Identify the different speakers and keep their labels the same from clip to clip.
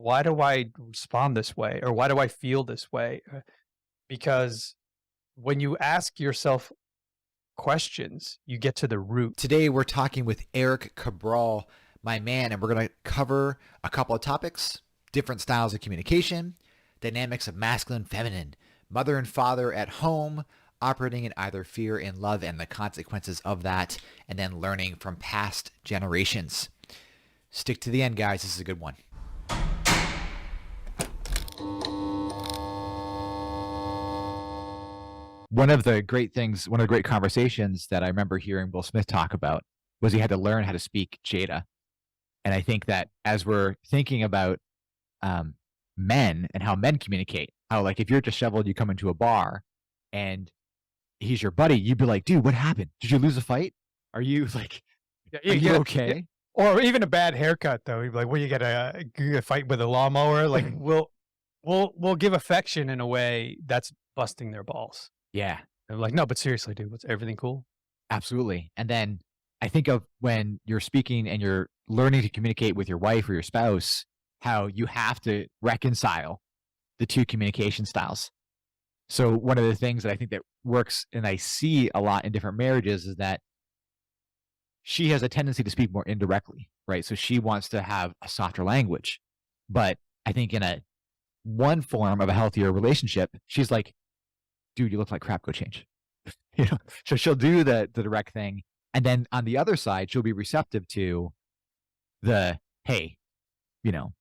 Speaker 1: why do I respond this way? Or why do I feel this way? Because when you ask yourself questions, you get to the root.
Speaker 2: Today, we're talking with Erik Cabral, my man, and we're going to cover a couple of topics: different styles of communication, dynamics of masculine, feminine, mother and father at home, operating in either fear and love and the consequences of that, and then learning from past generations. Stick to the end, guys. This is a good one. One of the great conversations that I remember hearing Will Smith talk about was he had to learn how to speak Jada. And I think that as we're thinking about men and how men communicate, how like if you're disheveled, you come into a bar and he's your buddy, you'd be like, dude, what happened? Did you lose a fight? Are you like,
Speaker 1: Yeah,
Speaker 2: are
Speaker 1: you
Speaker 2: you
Speaker 1: get yeah,
Speaker 2: okay?
Speaker 1: or even a bad haircut though. You'd be like, "Well, you get a fight with a lawnmower." Like, we'll give affection in a way that's busting their balls.
Speaker 2: Yeah,
Speaker 1: And I'm like, "No, but seriously, dude, what's everything cool?"
Speaker 2: absolutely. And then I think of when you're speaking and you're learning to communicate with your wife or your spouse, how you have to reconcile the two communication styles. So one of the things that I think that works and I see a lot in different marriages is that she has a tendency to speak more indirectly, right? So she wants to have a softer language. But I think in a one form of a healthier relationship, she's like, dude, you look like crap, go change. So she'll do the direct thing. And then on the other side, she'll be receptive to the, hey, you don't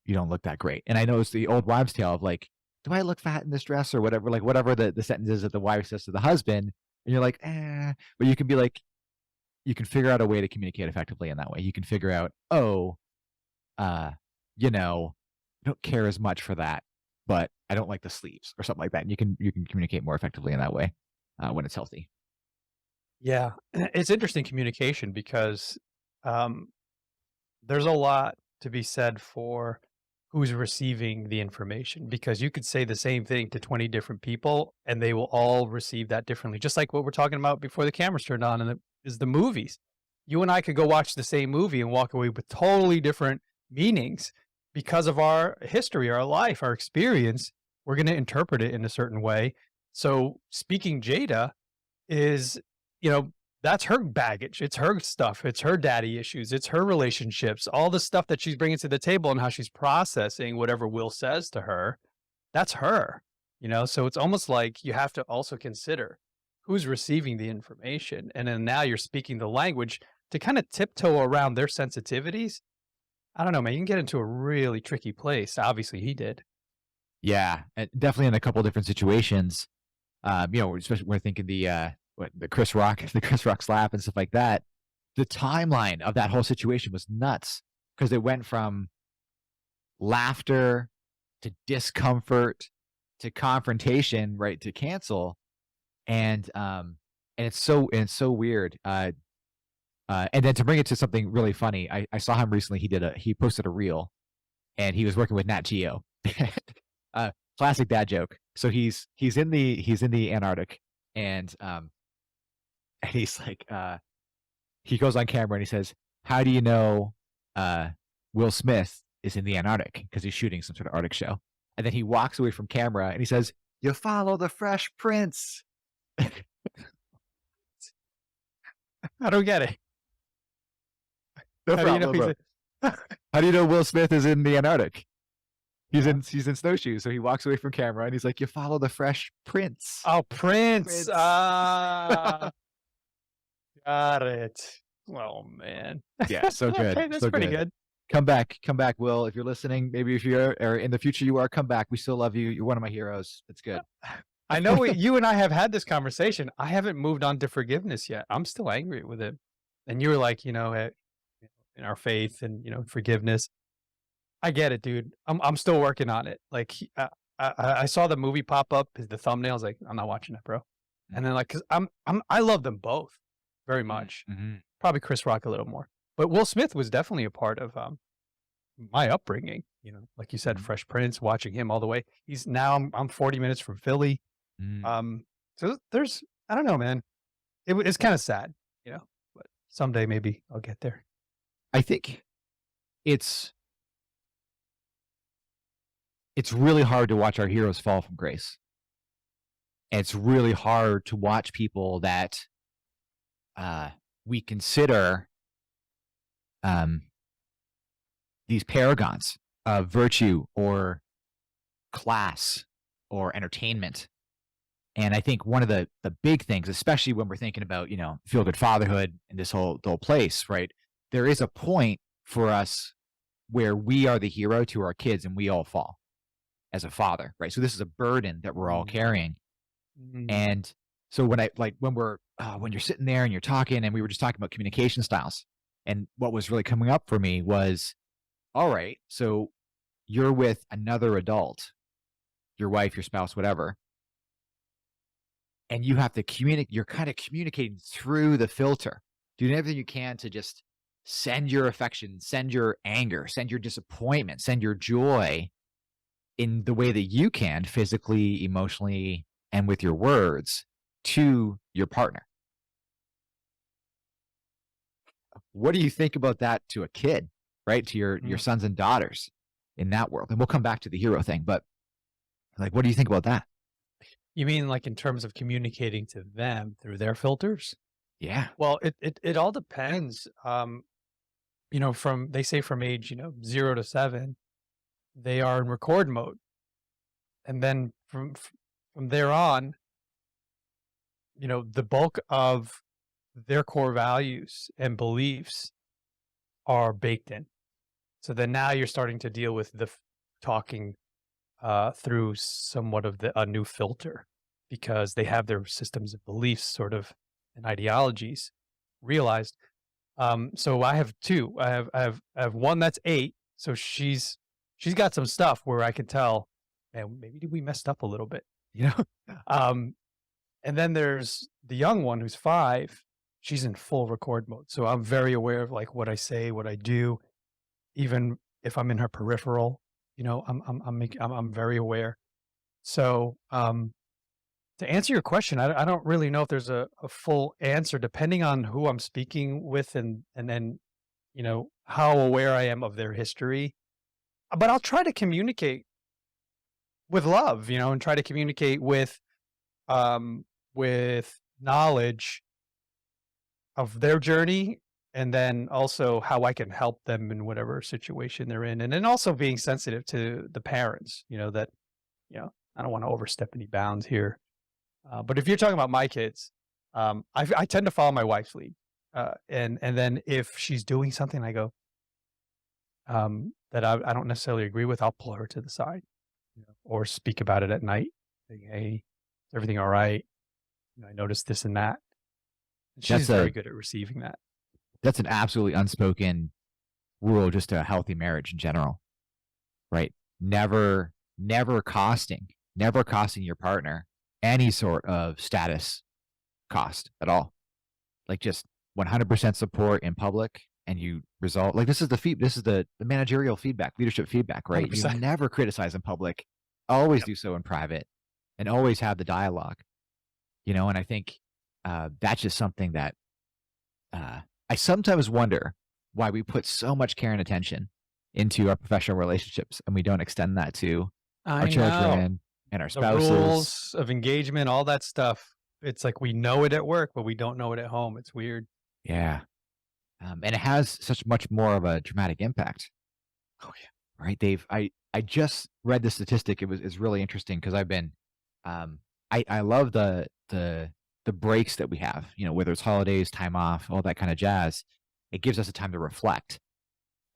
Speaker 2: look that great. And I know it's the old wives' tale of like, do I look fat in this dress or whatever? Like whatever the sentence is that the wife says to the husband, and you're like, but you can be like, you can figure out a way to communicate effectively in that way. You can figure out, oh, uh, I don't care as much for that, but I don't like the sleeves or something like that. And you can communicate more effectively in that way when it's healthy.
Speaker 1: Yeah, it's interesting communication because, um, there's a lot to be said for who's receiving the information, because you could say the same thing to 20 different people, and they will all receive that differently, just like what we're talking about before the cameras turned on, and the movies. You and I could go watch the same movie and walk away with totally different meanings because of our history, our life, our experience. We're gonna interpret it in a certain way. So, speaking Jada is, you know, that's her baggage. It's her stuff. It's her daddy issues. It's her relationships. All the stuff that she's bringing to the table and how she's processing whatever Will says to her. That's her, So it's almost like you have to also consider who's receiving the information, and then now you're speaking the language to kind of tiptoe around their sensitivities. I don't know, man. You can get into a really tricky place. Obviously, he did.
Speaker 2: Yeah, and definitely in a couple different situations. Especially when thinking the Chris Rock, the Chris Rock slap and stuff like that. The timeline of that whole situation was nuts because it went from laughter to discomfort to confrontation, right, to cancel, and it's so weird. And then to bring it to something really funny, I saw him recently. He posted a reel, and he was working with Nat Geo. Classic dad joke. So he's in the Antarctic, and he's like, he goes on camera and he says, "How do you know Will Smith is in the Antarctic?" Because he's shooting some sort of Arctic show. And then he walks away from camera and he says, "You follow the Fresh Prince."
Speaker 1: I don't get it.
Speaker 2: No
Speaker 1: How do you know
Speaker 2: problem,
Speaker 1: he's
Speaker 2: bro. How do you know Will Smith is in the Antarctic? He's in snowshoes, so he walks away from camera and he's like, "You follow the Fresh Prince."
Speaker 1: Oh, Prince.
Speaker 2: Prince.
Speaker 1: Got it. Oh, man.
Speaker 2: Yeah, so good,
Speaker 1: Okay, that's
Speaker 2: so
Speaker 1: pretty
Speaker 2: good.
Speaker 1: good.
Speaker 2: Come back, Will. If you're listening, maybe if you're or in the future you are, come back. We still love you. You're one of my heroes. It's good.
Speaker 1: I know you and I have had this conversation. I haven't moved on to forgiveness yet. I'm still angry with him. And you were like, in our faith and, forgiveness. I get it, dude. I'm still working on it. Like, I saw the movie pop up, the thumbnail. I was like, I'm not watching that, bro. And then, like, 'cause I love them both very much.
Speaker 2: Mm-hmm.
Speaker 1: Probably Chris Rock a little more. But Will Smith was definitely a part of, my upbringing, like you said, Fresh Prince, watching him all the way. He's now I'm 40 minutes from Philly.
Speaker 2: Mm-hmm.
Speaker 1: So there's I don't know, man. It's kind of sad, but someday maybe I'll get there.
Speaker 2: I think it's it's really hard to watch our heroes fall from grace. And it's really hard to watch people that uh, we consider um, these paragons of virtue or class or entertainment. And I think one of the big things, especially when we're thinking about, feel good fatherhood and the whole place, right? There is a point for us where we are the hero to our kids and we all fall as a father, right? So this is a burden that we're all
Speaker 1: Mm,
Speaker 2: carrying.
Speaker 1: mhm,
Speaker 2: And so when you're sitting there and you're talking, and we were just talking about communication styles, and what was really coming up for me was, all right, so you're with another adult, your wife, your spouse, whatever, and you have to communicate. You're kind of communicating through the filter, doing everything you can to just send your affection, send your anger, send your disappointment, send your joy in the way that you can physically, emotionally, and with your words to your partner. What do you think about that to a kid, right? To your
Speaker 1: mm.
Speaker 2: sons and daughters in that world? And we'll come back to the hero thing, but like, what do you think about that?
Speaker 1: You mean like in terms of communicating to them through their filters?
Speaker 2: Yeah.
Speaker 1: Well, it all depends. From they say from age, 0 to 7, they are in record mode. And then from there on, the bulk of their core values and beliefs are baked in. So then now you're starting to deal with talking through somewhat of a new filter because they have their systems of beliefs sort of and ideologies realized. So I have two. I have one that's 8. So she's got some stuff where I can tell, man, maybe we messed up a little bit, you know. um, and then there's the young one who's 5. She's in full record mode, so I'm very aware of like what I say, what I do, even if I'm in her peripheral. I'm very aware. So, to answer your question, I don't really know if there's a full answer depending on who I'm speaking with and then, how aware I am of their history. But I'll try to communicate with love, and try to communicate with knowledge of their journey and then also how I can help them in whatever situation they're in. And then also being sensitive to the parents, that, I don't want to overstep any bounds here. But if you're talking about my kids, I tend to follow my wife's lead. And then if she's doing something, I go that I don't necessarily agree with, I'll pull her to the side, or speak about it at night. Like, hey, is everything all right? I noticed this and that. And she's
Speaker 2: That's
Speaker 1: very
Speaker 2: a
Speaker 1: good at receiving that.
Speaker 2: that's an absolutely unspoken rule just to a healthy marriage in general, right? Never, never costing your partner any sort of status cost at all. Like just 100% support in public, and you resolve like this is the managerial feedback, leadership feedback, right? You
Speaker 1: 100%.
Speaker 2: never criticize in public, always do so in private, and always have the dialogue, and I think that's just something that I sometimes wonder why we put so much care and attention into our professional relationships and we don't extend that to our
Speaker 1: I know.
Speaker 2: children and our
Speaker 1: The
Speaker 2: spouses.
Speaker 1: rules of engagement, all that stuff. It's like we know it at work, but we don't know it at home. It's weird.
Speaker 2: Yeah. And it has such much more of a dramatic impact,
Speaker 1: Oh,
Speaker 2: right? I just read the statistic. It's really interesting because I've been, I love the breaks that we have, whether it's holidays, time off, all that kind of jazz. It gives us a time to reflect.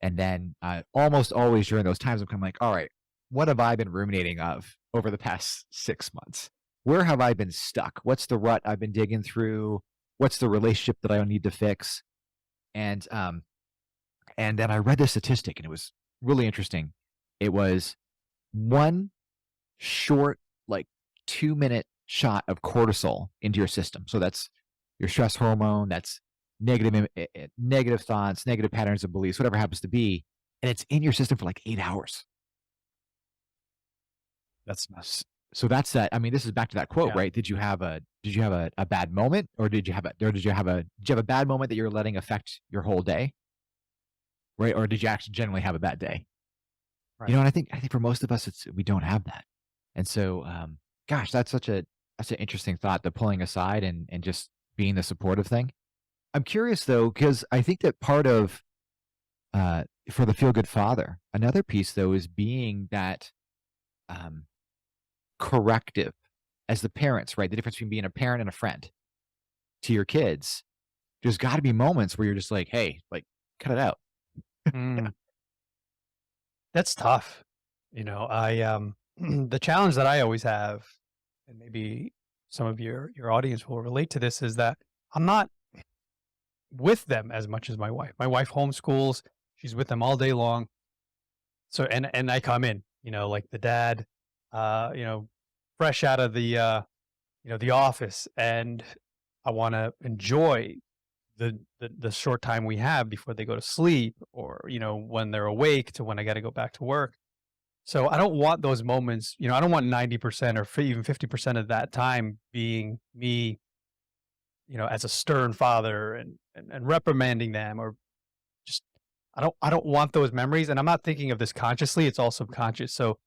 Speaker 2: And then almost always during those times, I'm kind of like, all right, what have I been ruminating of over the past 6 months? Where have I been stuck? What's the rut I've been digging through? What's the relationship that I need to fix? And then I read this statistic and it was really interesting. It was one short, like 2-minute shot of cortisol into your system. So that's your stress hormone. That's negative thoughts, negative patterns of beliefs, whatever happens to be, and it's in your system for like 8 hours.
Speaker 1: that's nuts.
Speaker 2: So that's that. I mean, this is back to that quote,
Speaker 1: Yeah.
Speaker 2: right? Did you have a bad moment, or did you have a bad moment that you're letting affect your whole day, right? Or did you actually generally have a bad day? You
Speaker 1: Right.
Speaker 2: know, and I think for most of us, we don't have that. And so, gosh, that's an interesting thought, the pulling aside and just being the supportive thing. I'm curious though, because I think that part of for the feel good father, another piece though is being that um, corrective as the parents, right? The difference between being a parent and a friend to your kids. There's got to be moments where you're just like, hey, like, cut it out.
Speaker 1: Mm, that's tough. The challenge that I always have, and maybe some of your audience will relate to this, is that I'm not with them as much as my wife. My wife homeschools. She's with them all day long. So and I come in, like the dad, uh, you know, fresh out of the office, and I want to enjoy the short time we have before they go to sleep, or when they're awake to when I got to go back to work. So I don't want those moments. I don't want 90% or even 50% of that time being me, as a stern father and reprimanding them, or just I don't want those memories. And I'm not thinking of this consciously; it's all subconscious. So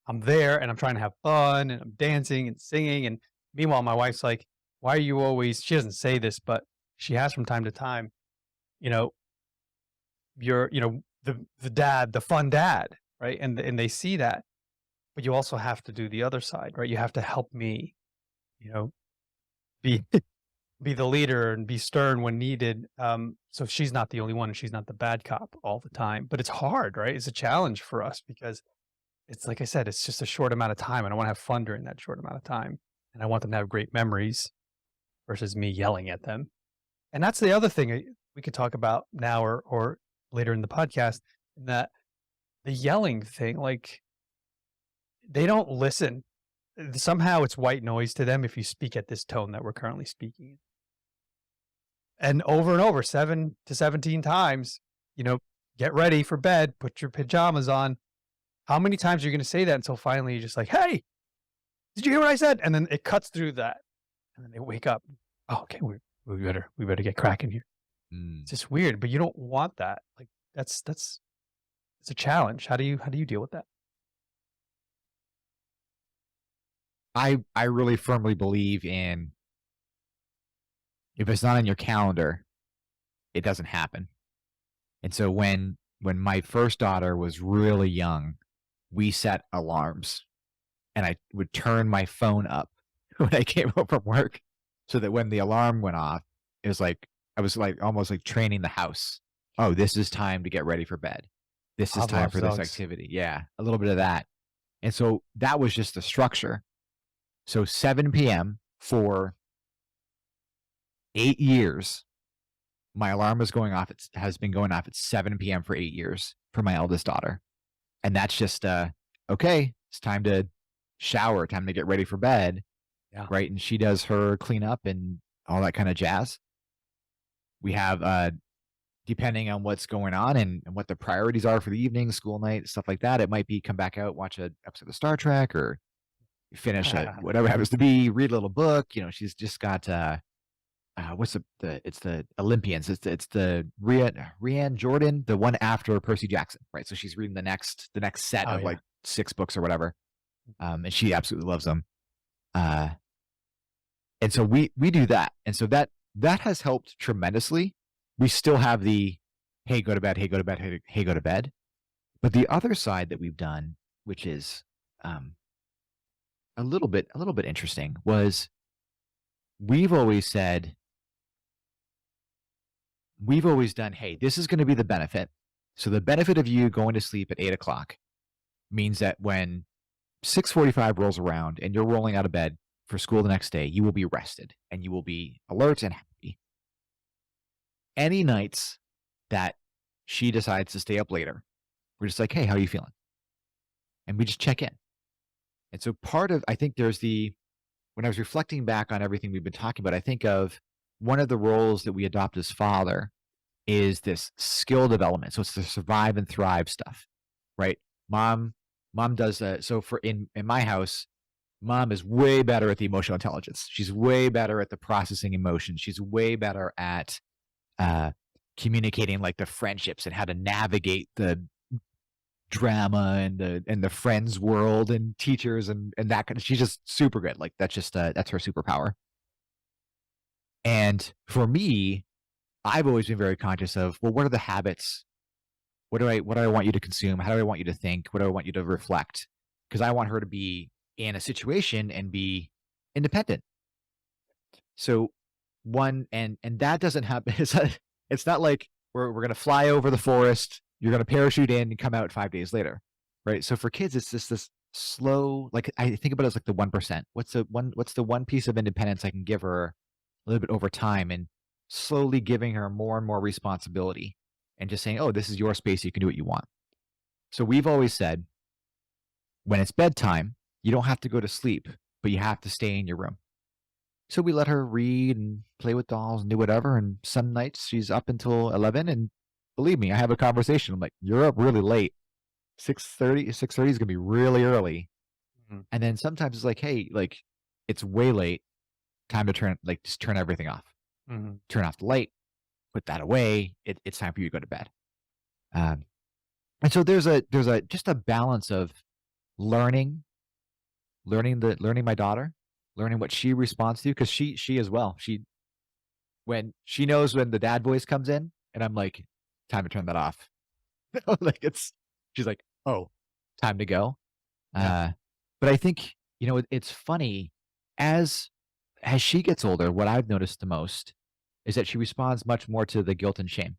Speaker 1: I'm there and I'm trying to have fun and I'm dancing and singing. And meanwhile, my wife's like, "Why are you always?" She doesn't say this, but she has from time to time. You know, you're the dad, the fun dad, right? And they see that, but you also have to do the other side, right? You have to help me, you know, be be the leader and be stern when needed. So she's not the only one, and she's not the bad cop all the time. But it's hard, right? It's a challenge for us because it's like I said, it's just a short amount of time, and I want to have fun during that short amount of time, and I want them to have great memories versus me yelling at them. And that's the other thing we could talk about now or later in the podcast. That the yelling thing, like they don't listen. Somehow it's white noise to them if you speak at this tone that we're currently speaking. And over, 7 to 17 times, you know, get ready for bed, put your pajamas on. How many times are you gonna say that until finally you're just like, "Hey, did you hear what I said?" And then it cuts through that, and then they wake up. "Oh, okay, we better get cracking here."
Speaker 2: Mm.
Speaker 1: It's just weird, but you don't want that. Like, that's it's a challenge. How do you deal with that?
Speaker 2: I really firmly believe in if it's not on your calendar, it doesn't happen. And so when my first daughter was really young, we set alarms and I would turn my phone up when I came home from work so that when the alarm went off, it was like I was like almost like training the house. Oh, this is time to get ready for bed. This is time
Speaker 1: Pavlov's
Speaker 2: for this
Speaker 1: dogs.
Speaker 2: activity. Yeah, a little bit of that. And so that was just the structure. So 7 p.m. for 8 years, my alarm was going off. It has been going off at 7 p.m. for 8 years for my eldest daughter. And that's just, okay, it's time to shower, time to get ready for bed.
Speaker 1: Yeah.
Speaker 2: Right. And she does her cleanup and all that kind of jazz. We have, depending on what's going on and what the priorities are for the evening, school night, stuff like that, it might be come back out, watch an episode of Star Trek or finish whatever happens to be, read a little book. You know, she's just got, what's it's the Olympians. It's the Rianne Jordan, the one after Percy Jackson, right? So she's reading the next set
Speaker 1: Oh,
Speaker 2: of
Speaker 1: yeah.
Speaker 2: like 6 books or whatever, and she absolutely loves them. Uh, and so we do that, and so that has helped tremendously. We still have the hey go to bed, hey go to bed, hey go to bed, but the other side that we've done, which is um, a little bit interesting, was we've always said we've always done, hey, this is going to be the benefit. So the benefit of you going to sleep at 8 o'clock means that when 6:45 rolls around and you're rolling out of bed for school the next day, you will be rested and you will be alert and happy. Any nights that she decides to stay up later, we're just like, hey, how are you feeling? And we just check in. And so I think when I was reflecting back on everything we've been talking about, I think of one of the roles that we adopt as father is this skill development. So it's the survive and thrive stuff, right? Mom, mom does that. So for in my house, mom is way better at the emotional intelligence. She's way better at the processing emotions. She's way better at uh, communicating like the friendships and how to navigate the drama and the friends world and teachers and that kind of she's just super good. Like that's just that's her superpower. And for me, I've always been very conscious of, well, what are the habits? What do I want you to consume? How do I want you to think? What do I want you to reflect? Because I want her to be in a situation and be independent. So and that doesn't happen. It's not like we're gonna fly over the forest, you're gonna parachute in and come out 5 days later. Right. So for kids, it's just this slow, like I think about it as like the 1%. What's the one piece of independence I can give her a little bit over time and slowly giving her more and more responsibility and just saying, oh, this is your space, you can do what you want. So we've always said when it's bedtime, you don't have to go to sleep, but you have to stay in your room. So we let her read and play with dolls and do whatever. And some nights she's up until 11. And believe me, I have a conversation. I'm like, you're up really late. 6:30 is going to be really early.
Speaker 1: Mhm.
Speaker 2: And then sometimes it's like, hey, like it's way late. Time to just turn everything off.
Speaker 1: Mhm.
Speaker 2: Turn off the light, put that away. It's time for you to go to bed. Um, and so there's a just a balance of learning, learning my daughter, learning what she responds to because she as well. When she knows when the dad voice comes in, and I'm like, time to turn that off. Like she's like, oh, time to go.
Speaker 1: Yeah.
Speaker 2: Uh, but I think it's funny as she gets older. What I've noticed the most is that she responds much more to the guilt and shame.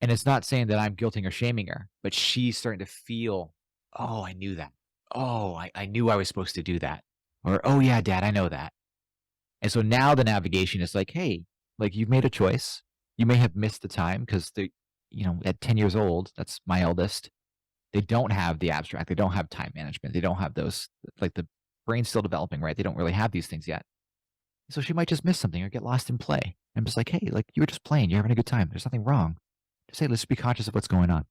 Speaker 2: And it's not saying that I'm guilting or shaming her, but she's starting to feel, oh, I knew that. Oh, I knew I was supposed to do that. Or, oh, yeah, dad, I know that. And so now the navigation is like, hey, like you've made a choice. You may have missed the time because at 10 years old, that's my eldest, they don't have the abstract. They don't have time management. They don't have those, like the brain's still developing, right? They don't really have these things yet. So she might just miss something or get lost in play. I'm just like, hey, like you were just playing. You're having a good time. There's nothing wrong. Just say, let's be conscious of what's going on.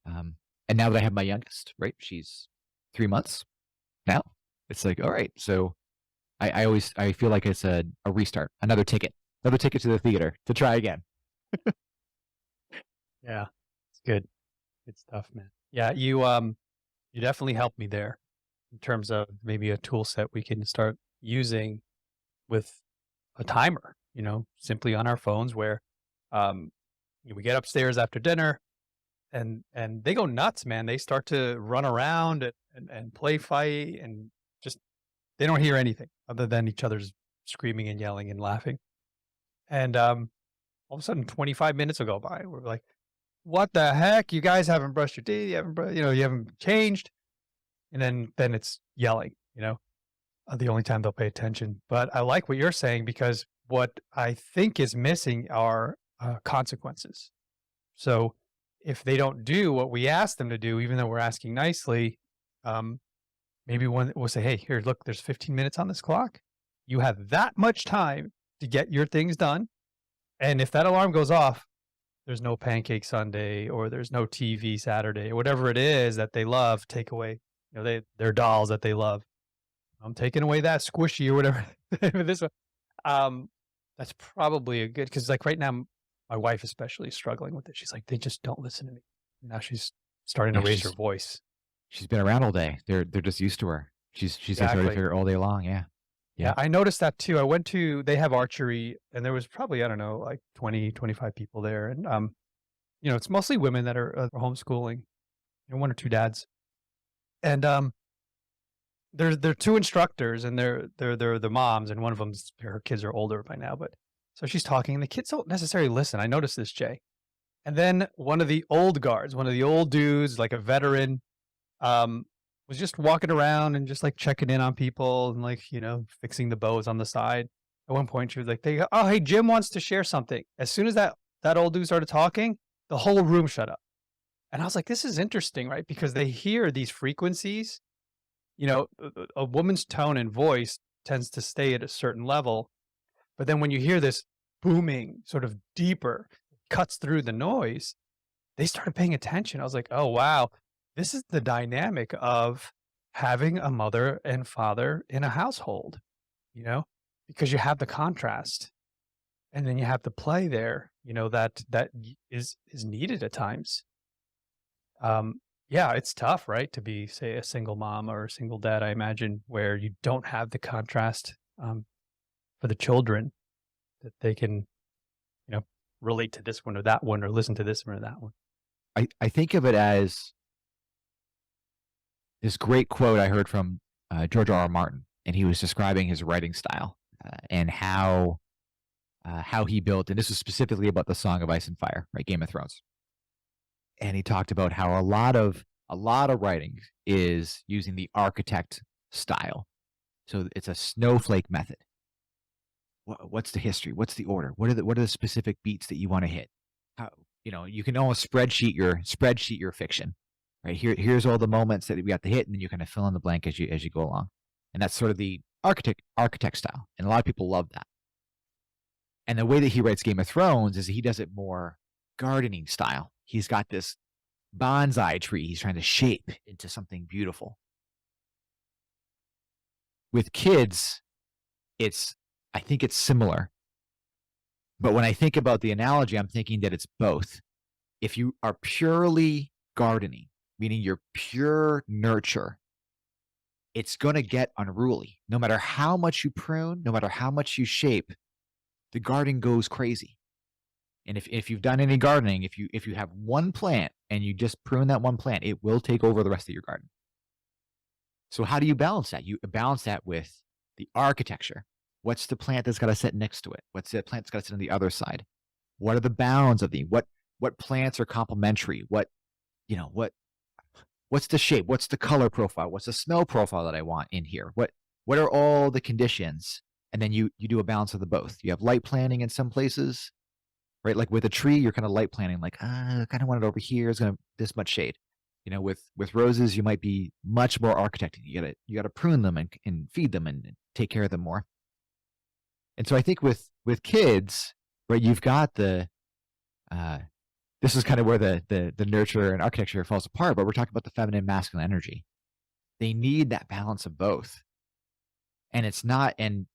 Speaker 2: And now that I have my youngest, right? She's 3 months now. It's like, all right. So I feel like it's a restart, another ticket to the theater to try again.
Speaker 1: Yeah. It's good. Good stuff, man. Yeah, you definitely helped me there in terms of maybe a tool set we can start using with a timer, simply on our phones where um we get upstairs after dinner and they go nuts, man. They start to run around and play fight and just they don't hear anything other than each other's screaming and yelling and laughing. And all of a sudden 25 minutes will go by. We're like, what the heck? You guys haven't brushed your teeth. You haven't, you haven't changed. And then it's yelling, the only time they'll pay attention. But I like what you're saying because what I think is missing are consequences. So if they don't do what we ask them to do, even though we're asking nicely, um, maybe we'll say, hey, here, look, there's 15 minutes on this clock. You have that much time to get your things done. And if that alarm goes off, there's no pancake Sunday or there's no TV Saturday or whatever it is that they love, take away, their dolls that they love. I'm taking away that squishy or whatever. This one, um, that's probably a good because like right now, my wife especially is struggling with it. She's like, they just don't listen to me. Now she's starting to
Speaker 2: Yeah,
Speaker 1: raise her voice.
Speaker 2: she's been around all day. They're just used to her. She's had to
Speaker 1: Exactly.
Speaker 2: figure all day long. Yeah.
Speaker 1: Yeah,
Speaker 2: Yep.
Speaker 1: I noticed that too. They have archery and there was probably, I don't know, like 20, 25 people there. And, it's mostly women that are homeschooling, one or two dads. And, they're two instructors and they're the moms and one of them's her kids are older by now, but so she's talking and the kids don't necessarily listen. I noticed this, Jay. And then one of the old guards, one of the old dudes, like a veteran, um, was just walking around and just like checking in on people and like, fixing the bows on the side. At one point, she was like, oh, hey, Jim wants to share something. As soon as that old dude started talking, the whole room shut up. And I was like, this is interesting, right? Because they hear these frequencies, a woman's tone and voice tends to stay at a certain level. But then when you hear this booming, sort of deeper, cuts through the noise, they started paying attention. I was like, "Oh, wow. This is the dynamic of having a mother and father in a household," you know, because you have the contrast and then you have the play there, that is needed at times. Yeah, it's tough, right, to be, say, a single mom or a single dad, I imagine, where you don't have the contrast, for the children that they can, you know, relate to this one or that one or listen to this one or that one.
Speaker 2: I think of it as this great quote I heard from George R. R. Martin, and he was describing his writing style and how he built, and this was specifically about the Song of Ice and Fire, right, Game of Thrones. And he talked about how a lot of writing is using the architect style. So it's a snowflake method. What's the history? What's the order? What are the specific beats that you want to hit? How, you can almost spreadsheet your fiction, right? Here's all the moments that we got to hit, and then you kind of fill in the blank as you go along. And that's sort of the architect style. And a lot of people love that. And the way that he writes Game of Thrones is he does it more gardening style. He's got this bonsai tree he's trying to shape into something beautiful. With kids, I think it's similar. But when I think about the analogy, I'm thinking that it's both. If you are purely gardening, meaning you're pure nurture, it's going to get unruly. No matter how much you prune, no matter how much you shape, the garden goes crazy. And if you've done any gardening, if you have one plant and you just prune that one plant, it will take over the rest of your garden. So how do you balance that? You balance that with the architecture. What's the plant that's got to sit next to it? What's the plant that's got to sit on the other side? What are the bounds of what plants are complementary? What's the shape? What's the color profile? What's the smell profile that I want in here? What are all the conditions? And then you do a balance of the both. You have light planting in some places, right? Like with a tree, you're kind of light planting, like, I kind of want it over here. It's gonna this much shade. With roses, you might be much more architecting. You gotta prune them and feed them and take care of them more. And so I think with kids, right, you've got uh, this is kind of where the nurture and architecture falls apart, but we're talking about the feminine masculine energy. They need that balance of both. And it's not, and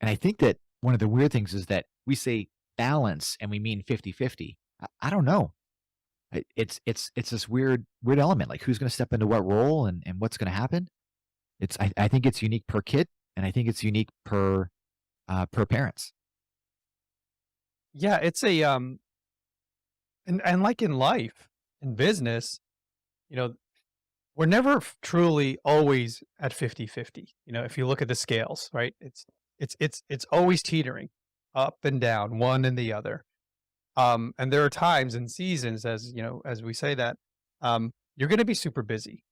Speaker 2: I think that one of the weird things is that we say balance and we mean 50-50. I don't know. It's this weird element, like who's going to step into what role and what's going to happen. I think it's unique per kid, and I think it's unique per parents.
Speaker 1: Yeah, it's a, and like in life, in business, you know, we're never truly always at 50-50. If you look at the scales, right? It's always teetering up and down, one and the other. And there are times and seasons, as we say that, you're going to be super busy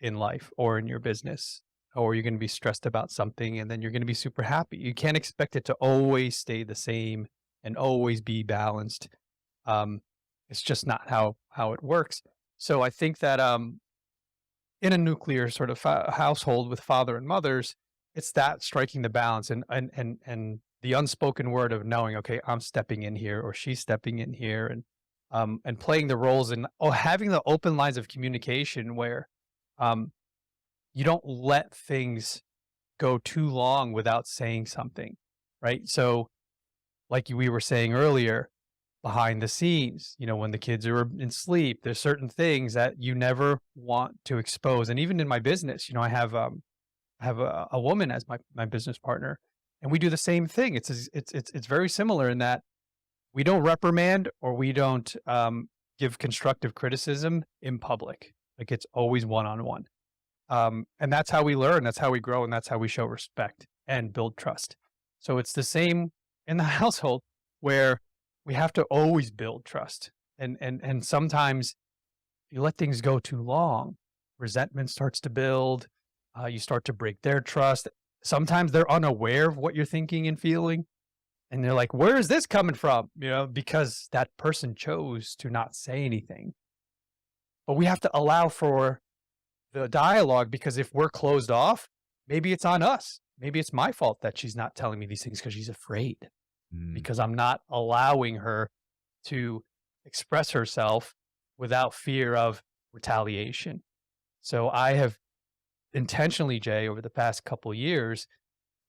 Speaker 1: in life or in your business, or you're going to be stressed about something, and then you're going to be super happy. You can't expect it to always stay the same and always be balanced. Um, it's just not how it works. So I think that, in a nuclear sort of household with father and mothers, it's that striking the balance and the unspoken word of knowing, okay, I'm stepping in here or she's stepping in here, and playing the roles, and having the open lines of communication where, um, you don't let things go too long without saying something, right? So, like we were saying earlier, behind the scenes, when the kids are in sleep, there's certain things that you never want to expose. And even in my business, I have a woman as my business partner, and we do the same thing. It's very similar in that we don't reprimand or we don't, give constructive criticism in public. Like it's always one on one. And that's how we learn, that's how we grow, and that's how we show respect and build trust. So it's the same in the household where we have to always build trust. And sometimes you let things go too long, resentment starts to build, you start to break their trust. Sometimes they're unaware of what you're thinking and feeling, and they're like, "Where is this coming from?" Because that person chose to not say anything. But we have to allow for the dialogue, because if we're closed off, maybe it's on us. Maybe it's my fault that she's not telling me these things because she's afraid,
Speaker 2: Mm.
Speaker 1: because I'm not allowing her to express herself without fear of retaliation. So I have intentionally, Jay, over the past couple years,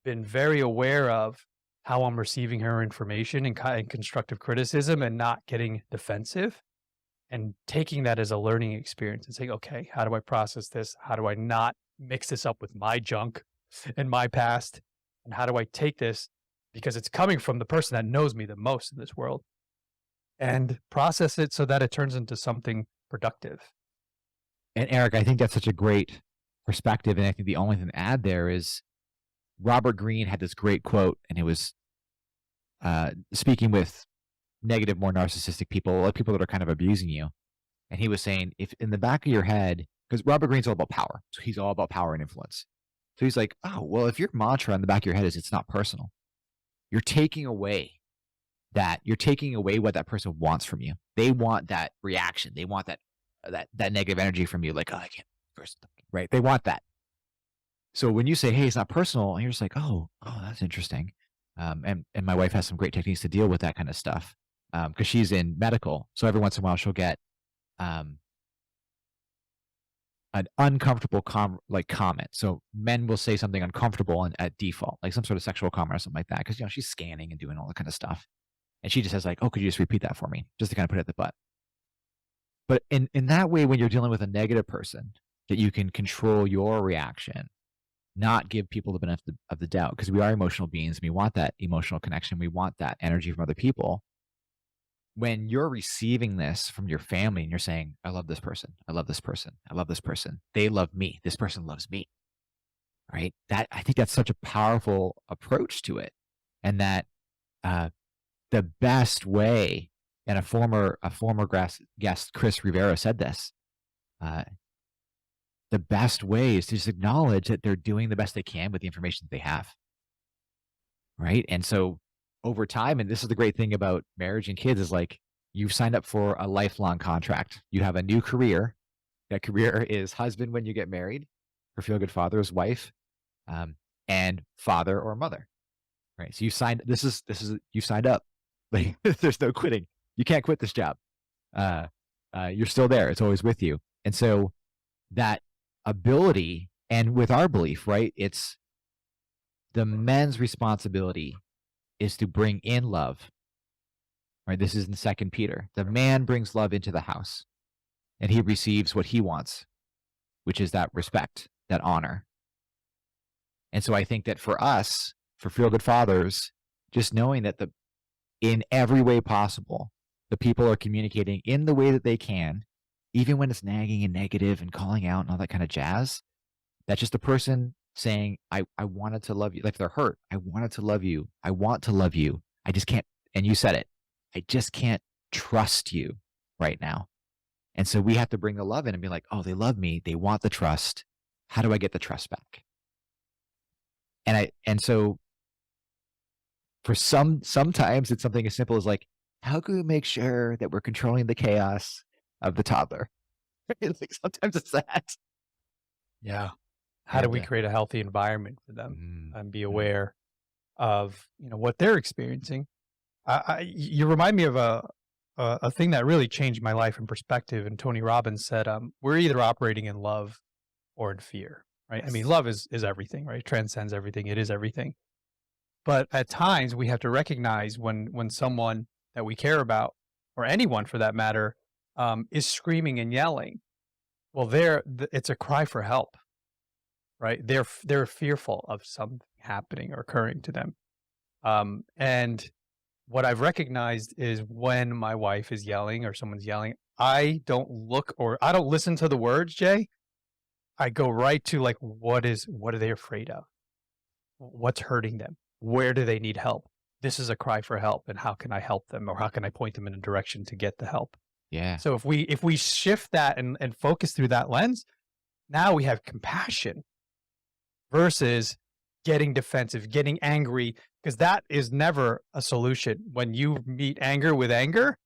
Speaker 1: been very aware of how I'm receiving her information and constructive criticism, and not getting defensive. and taking that as a learning experience and saying, okay, how do I process this? How do I not mix this up with my junk and my past? And how do I take this because it's coming from the person that knows me the most in this world and process it so that it turns into something productive?
Speaker 2: And Eric, I think that's such a great perspective. And I think the only thing to add there is Robert Greene had this great quote, and it was speaking with negative, more narcissistic people, like people that are kind of abusing you. And he was saying, if in the back of your head, because Robert Greene's all about power, so he's all about power and influence. So he's like, oh, well, if your mantra in the back of your head is it's not personal, you're taking away you're taking away what that person wants from you. They want that reaction. They want that negative energy from you. Like, oh, I can't person, right? They want that. So when you say, hey, it's not personal, and you're just like, oh, that's interesting. And my wife has some great techniques to deal with that kind of stuff because she's in medical. So every once in a while she'll get um, an uncomfortable comment. So men will say something uncomfortable and at default, like some sort of sexual comment or something like that, because she's scanning and doing all that kind of stuff. And she just says like, oh, could you just repeat that for me? Just to kind of put it at the butt. But in that way, when you're dealing with a negative person, that you can control your reaction, not give people the benefit of the doubt, because we are emotional beings. And we want that emotional connection. We want that energy from other people. When you're receiving this from your family and you're saying, I love this person, I love this person, I love this person, they love me, this person loves me, right? I think that's such a powerful approach to it. And that the best way, and a former guest, Chris Rivera, said this, the best way is to just acknowledge that they're doing the best they can with the information that they have. Right. And so over time, and this is the great thing about marriage and kids, is like you've signed up for a lifelong contract. You have a new career. That career is husband when you get married, for Feel Good Father's wife, and father or mother. Right. So you signed, you signed up. Like there's no quitting. You can't quit this job. You're still there. It's always with you. And so that ability, and with our belief, right, it's the men's responsibility is to bring in love. Right. This is in 2 Peter. The man brings love into the house and he receives what he wants, which is that respect, that honor. And so I think that for us, for Feel Good Fathers, just knowing that in every way possible, the people are communicating in the way that they can, even when it's nagging and negative and calling out and all that kind of jazz. That's just a person saying, I wanted to love you. Like if they're hurt, I wanted to love you. I want to love you. I just can't. And you said it. I just can't trust you right now. And so we have to bring the love in and be like, oh, they love me. They want the trust. How do I get the trust back? And so for sometimes it's something as simple as like, how can we make sure that we're controlling the chaos of the toddler? Like sometimes it's that.
Speaker 1: Yeah. How do we
Speaker 2: And,
Speaker 1: create a healthy environment for them and be
Speaker 2: mm.
Speaker 1: aware of what they're experiencing? You remind me of a thing that really changed my life and perspective. And Tony Robbins said, "We're either operating in love or in fear." Right? I mean,
Speaker 2: Yes.
Speaker 1: love is everything, right? It transcends everything. It is everything. But at times, we have to recognize when someone that we care about, or anyone for that matter, is screaming and yelling. Well, it's a cry for help, right? They're fearful of something happening or occurring to them. And what I've recognized is when my wife is yelling or someone's yelling, I don't look or I don't listen to the words, Jay. I go right to like, what are they afraid of? What's hurting them? Where do they need help? This is a cry for help. And how can I help them? Or how can I point them in a direction to get the help?
Speaker 2: Yeah.
Speaker 1: So if we shift that and focus through that lens, now we have compassion versus getting defensive, getting angry, because that is never a solution. When you meet anger with anger,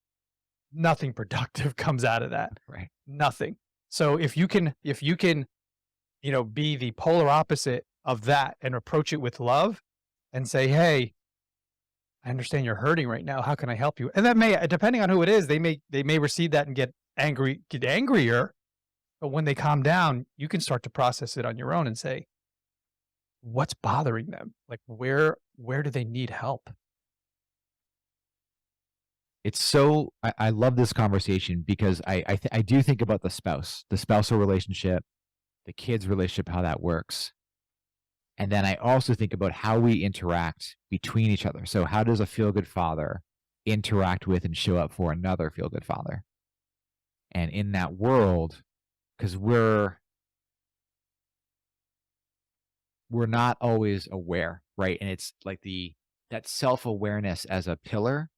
Speaker 1: nothing productive comes out of that.
Speaker 2: Right.
Speaker 1: Nothing. So if you can, be the polar opposite of that and approach it with love and say, "Hey, I understand you're hurting right now. How can I help you?" And that may, depending on who it is, they may receive that and get angrier. But when they calm down, you can start to process it on your own and say, what's bothering them? Like where do they need help?
Speaker 2: It's so I love this conversation because I do think about the spousal relationship, the kids relationship, how that works. And then I also think about how we interact between each other. So how does a feel good father interact with and show up for another feel good father? And in that world, because we're not always aware, right? And it's like that self-awareness as a pillar,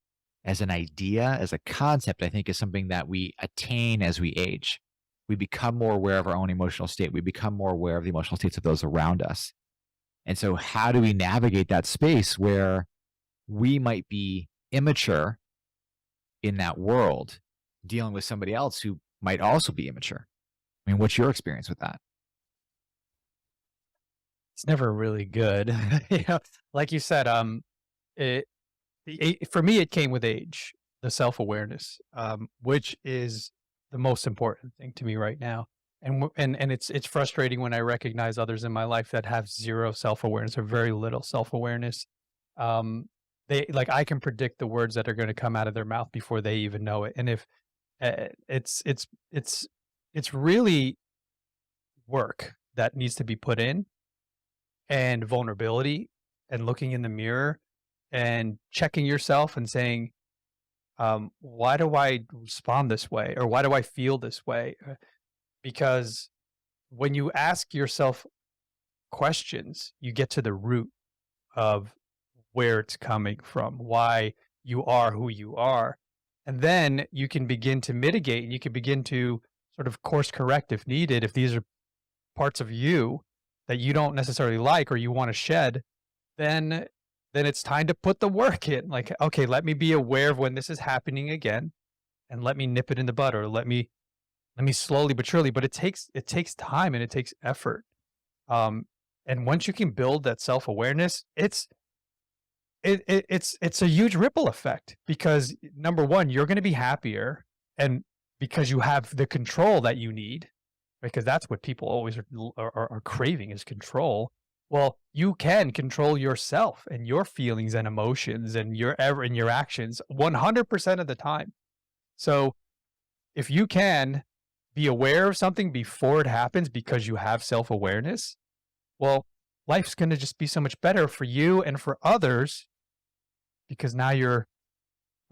Speaker 2: as an idea, as a concept, I think is something that we attain as we age. We become more aware of our own emotional state. We become more aware of the emotional states of those around us. And so how do we navigate that space where we might be immature in that world dealing with somebody else who might also be immature? I mean, what's your experience with that?
Speaker 1: It's never really good. Like you said, it for me, it came with age, the self-awareness, which is the most important thing to me right now. And it's frustrating when I recognize others in my life that have 0 self-awareness or very little self-awareness. Um, I can predict the words that are gonna come out of their mouth before they even know it, and if it's it's really work that needs to be put in, and vulnerability, and looking in the mirror, and checking yourself and saying, why do I respond this way? Or why do I feel this way? Because when you ask yourself questions, you get to the root of where it's coming from, why you are who you are. And then you can begin to mitigate and you can begin to sort of course correct if needed. If these are parts of you that you don't necessarily like or you want to shed, then it's time to put the work in. Like, okay, let me be aware of when this is happening again and let me nip it in the bud, or let me slowly but surely, but it takes time and it takes effort. Um, and once you can build that self-awareness, it's a huge ripple effect because number one, you're going to be happier, and because you have the control that you need, because that's what people always are craving is control. Well, you can control yourself and your feelings and emotions and your actions 100% of the time. So if you can be aware of something before it happens because you have self-awareness, well, life's going to just be so much better for you and for others because now you're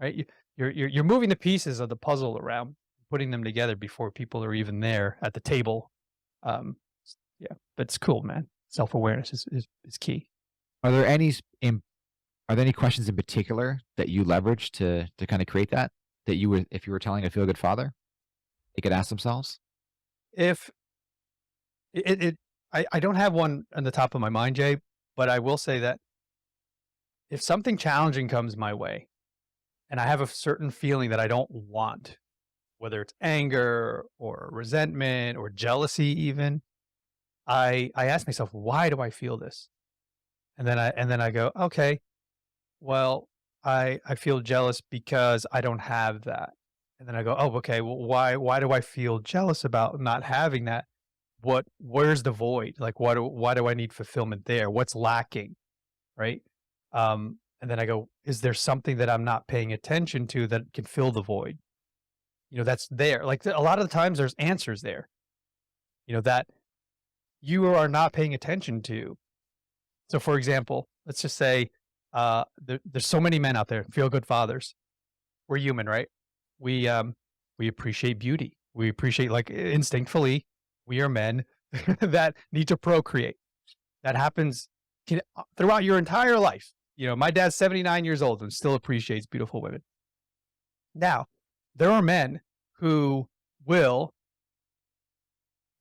Speaker 1: right. You're moving the pieces of the puzzle around, putting them together before people are even there at the table. Um, yeah, but it's cool, man. Self-awareness is key.
Speaker 2: Are there any are there any questions in particular that you leverage to kind of create that you would if you were telling a feel good father, they could ask themselves?
Speaker 1: If it I don't have one on the top of my mind, Jay, but I will say that if something challenging comes my way and I have a certain feeling that I don't want, whether it's anger or resentment or jealousy even, I ask myself, "Why do I feel this?" And then I go, "Okay, well, I feel jealous because I don't have that." And then I go, "Oh, okay, well, why do I feel jealous about not having that? Where's the void? Like, why do I need fulfillment there? What's lacking?" Right? And then I go, "Is there something that I'm not paying attention to that can fill the void?" That's there. Like, a lot of the times there's answers there, that you are not paying attention to. So, for example, let's just say, there's so many men out there, feel good fathers. We're human, right? We appreciate beauty. We appreciate, like, instinctively, we are men that need to procreate. That happens throughout your entire life. My dad's 79 years old and still appreciates beautiful women. Now, there are men who will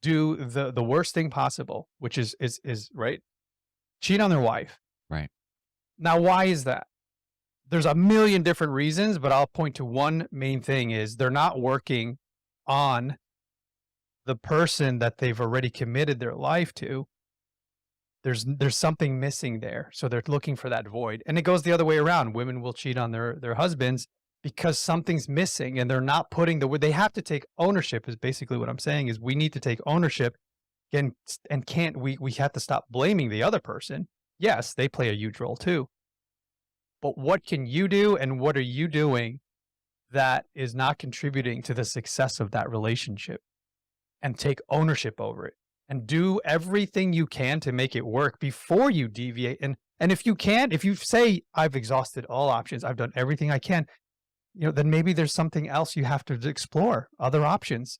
Speaker 1: do the worst thing possible, which is right, cheat on their wife.
Speaker 2: Right.
Speaker 1: Now, why is that? There's a million different reasons, but I'll point to one main thing is they're not working on the person that they've already committed their life to. There's something missing there, so they're looking for that void, and it goes the other way around. Women will cheat on their husbands because something's missing, and they're not putting they have to take ownership is basically what I'm saying is we need to take ownership and can't we have to stop blaming the other person. Yes, they play a huge role too. But what can you do and what are you doing that is not contributing to the success of that relationship and take ownership over it and do everything you can to make it work before you deviate. And if you can't, if you say, I've exhausted all options, I've done everything I can, then maybe there's something else you have to explore, other options.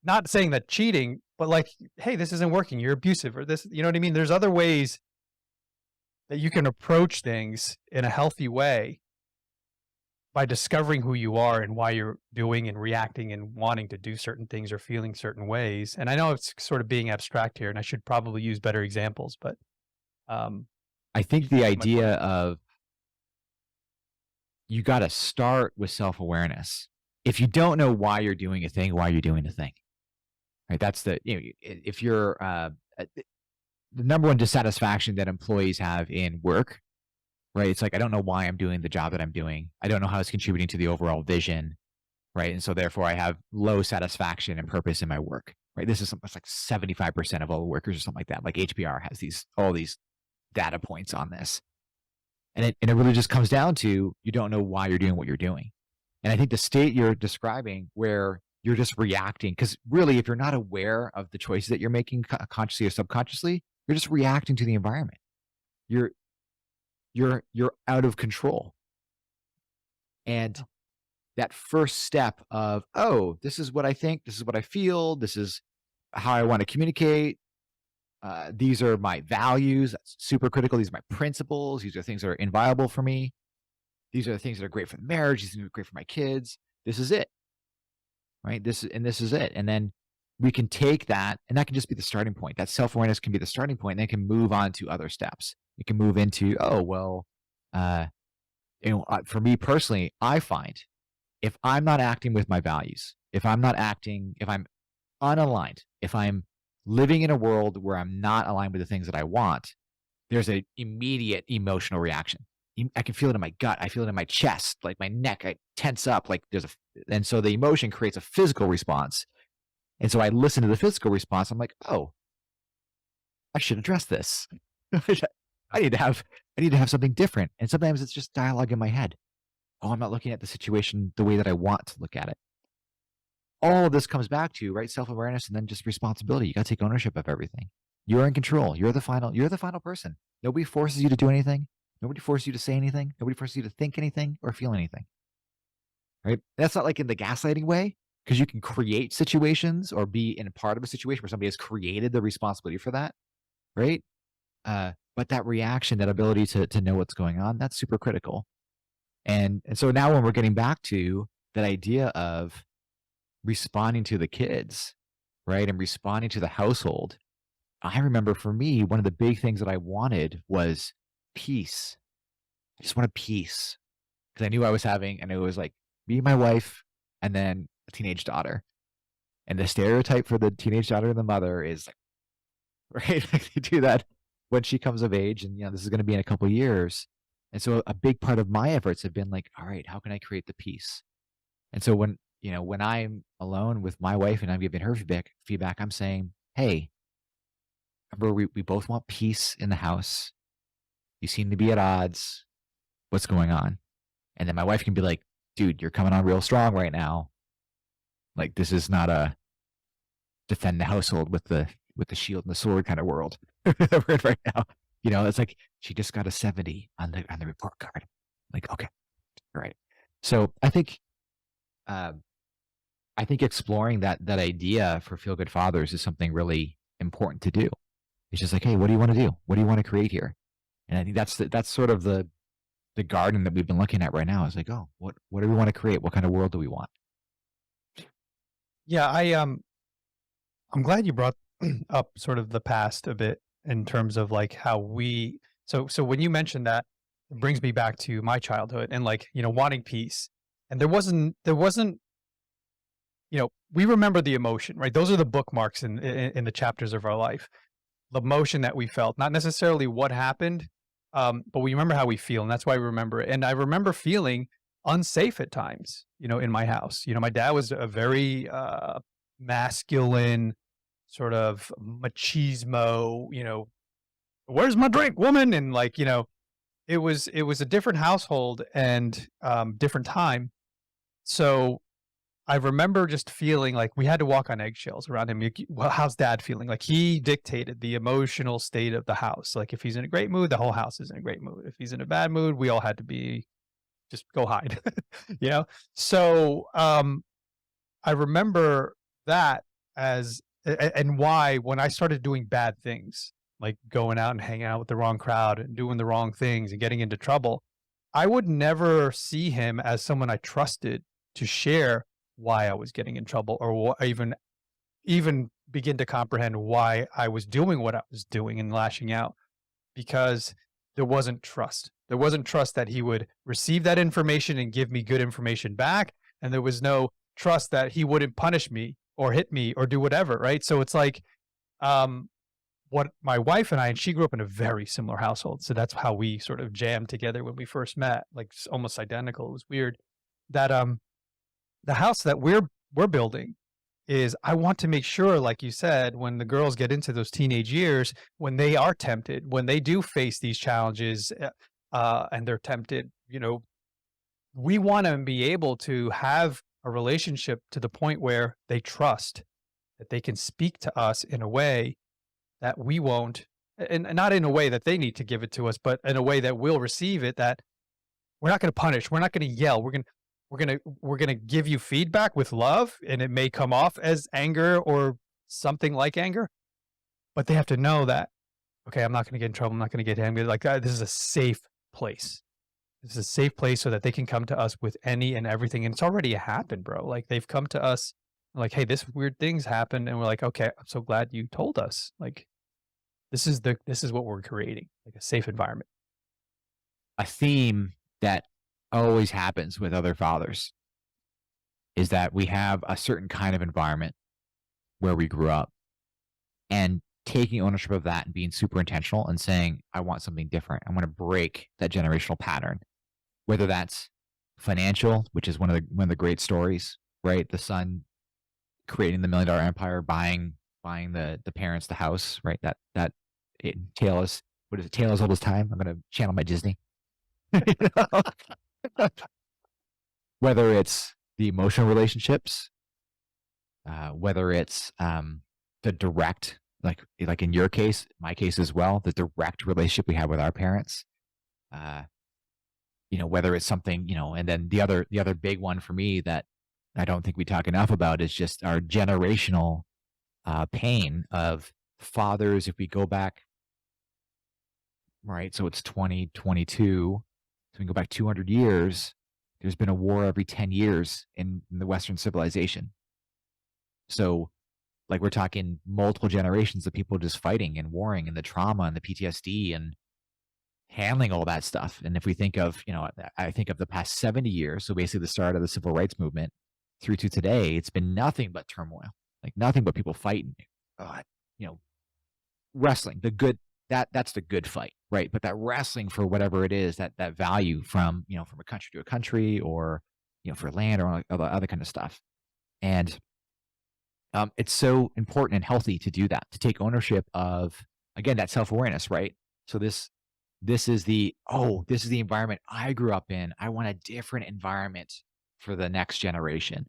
Speaker 1: Not saying that cheating, but like, hey, this isn't working. You're abusive or this, you know what I mean? There's other ways that you can approach things in a healthy way by discovering who you are and why you're doing and reacting and wanting to do certain things or feeling certain ways. And I know it's sort of being abstract here and I should probably use better examples, but um,
Speaker 2: I think
Speaker 1: you
Speaker 2: the
Speaker 1: get my point.
Speaker 2: idea of you got to start with self awareness. If you don't know why you're doing a thing, why you're doing the thing, right? That's if you're the number one dissatisfaction that employees have in work, right? It's like, I don't know why I'm doing the job that I'm doing. I don't know how it's contributing to the overall vision, right? And so therefore I have low satisfaction and purpose in my work, right? This is something that's like 75% of all workers or something like that. Like HBR has all these data points on this. And it really just comes down to you don't know why you're doing what you're doing. And I think the state you're describing where you're just reacting, because really, if you're not aware of the choices that you're making consciously or subconsciously, you're just reacting to the environment. You're you're out of control. And that first step of, oh, this is what I think, this is what I feel, this is how I want to communicate. These are my values. That's super critical. These are my principles. These are things that are inviolable for me. These are the things that are great for the marriage. These are great for my kids. This is it, right? This is it. And then we can take that, and that can just be the starting point. That self awareness can be the starting point, and then it can move on to other steps. It can move into, oh well, uh, for me personally, I find if I'm not acting with my values, if I'm unaligned, if I'm living in a world where I'm not aligned with the things that I want, there's an immediate emotional reaction. I can feel it in my gut. I feel it in my chest, like my neck. I tense up. And so the emotion creates a physical response. And so I listen to the physical response. I'm like, oh, I should address this. I need to have something different. And sometimes it's just dialogue in my head. Oh, I'm not looking at the situation the way that I want to look at it. All of this comes back to, right, self-awareness and then just responsibility. You got to take ownership of everything. You're in control. You're the final person. Nobody forces you to do anything. Nobody forces you to say anything. Nobody forces you to think anything or feel anything. Right? That's not like in the gaslighting way, because you can create situations or be in a part of a situation where somebody has created the responsibility for that, right? But that reaction, that ability to know what's going on, that's super critical. And so now when we're getting back to that idea of responding to the kids, right, and responding to the household, I remember for me, one of the big things that I wanted was peace. I just wanted peace because I knew it was like me, my wife, and then a teenage daughter. And the stereotype for the teenage daughter and the mother is like, right, like they do that when she comes of age, and this is going to be in a couple of years. And so a big part of my efforts have been like, all right, how can I create the peace? And so when I'm alone with my wife and I'm giving her feedback, I'm saying, hey, remember we both want peace in the house. You seem to be at odds. What's going on? And then my wife can be like, dude, you're coming on real strong right now. Like, this is not a defend the household with the shield and the sword kind of world that we're in right now. It's like she just got a 70 on the report card. Like, okay, all right. So I think exploring that idea for Feel Good Fathers is something really important to do. It's just like, hey, what do you want to do? What do you want to create here? And I think that's sort of the garden that we've been looking at right now. Is like, oh, what do we want to create? What kind of world do we want?
Speaker 1: Yeah, I'm glad you brought up sort of the past a bit in terms of like how we so when you mentioned that, it brings me back to my childhood and like, wanting peace. And there wasn't we remember the emotion, right? Those are the bookmarks in the chapters of our life. The emotion that we felt, not necessarily what happened, but we remember how we feel, and that's why we remember it. And I remember feeling unsafe at times, in my house. My dad was a very masculine, sort of machismo, where's my drink, woman? And like, it was a different household and different time. So I remember just feeling like we had to walk on eggshells around him. Well, how's dad feeling? Like he dictated the emotional state of the house. Like if he's in a great mood, the whole house is in a great mood. If he's in a bad mood, we all had to be just go hide, you know? So, I remember that as and why when I started doing bad things, like going out and hanging out with the wrong crowd and doing the wrong things and getting into trouble, I would never see him as someone I trusted to share why I was getting in trouble or even begin to comprehend why I was doing what I was doing and lashing out because there wasn't trust. There wasn't trust that he would receive that information and give me good information back. And there was no trust that he wouldn't punish me or hit me or do whatever. Right. So it's like um, what my wife and she grew up in a very similar household. So that's how we sort of jammed together when we first met, like almost identical. It was weird that the house that we're building is I want to make sure, like you said, when the girls get into those teenage years, when they are tempted, when they do face these challenges, and they're tempted, we want to be able to have a relationship to the point where they trust that they can speak to us in a way that we won't, and not in a way that they need to give it to us, but in a way that we'll receive it. That we're not going to punish, we're not going to yell, we're gonna give you feedback with love, and it may come off as anger or something like anger, but they have to know that, okay, I'm not gonna get in trouble, I'm not gonna get angry, like, this is a safe place. This is a safe place so that they can come to us with any and everything, and it's already happened, bro. Like, they've come to us like, "Hey, this weird things happened," and we're like, "Okay, I'm so glad you told us." Like, this is what we're creating, like a safe environment.
Speaker 2: A theme that always happens with other fathers is that we have a certain kind of environment where we grew up, and taking ownership of that and being super intentional and saying, I want something different. I want to break that generational pattern, whether that's financial, which is one of the great stories, right? The son creating the $1 million empire, buying the parents the house, right? That it, tale is what is it? Tale as old as time. I'm going to channel my Disney. You know? Whether it's the emotional relationships, whether it's the direct, like in your case, my case as well, the direct relationship we have with our parents. Uh, whether it's something, and then the other big one for me that I don't think we talk enough about is just our generational pain of fathers. If we go back, right, so it's 2022, so we can go back 200 years. There's been a war every 10 years in the Western civilization. So, like, we're talking multiple generations of people just fighting and warring and the trauma and the PTSD and handling all that stuff. And if we think of, I think of the past 70 years, so basically the start of the civil rights movement through to today, it's been nothing but turmoil, like nothing but people fighting, uh, you know, wrestling, the good, that's the good fight, right? But that wrestling for whatever it is, that value from a country to a country, or, for land or all the other kind of stuff. And it's so important and healthy to do that, to take ownership of, again, that self-awareness, right? So this is the environment I grew up in. I want a different environment for the next generation,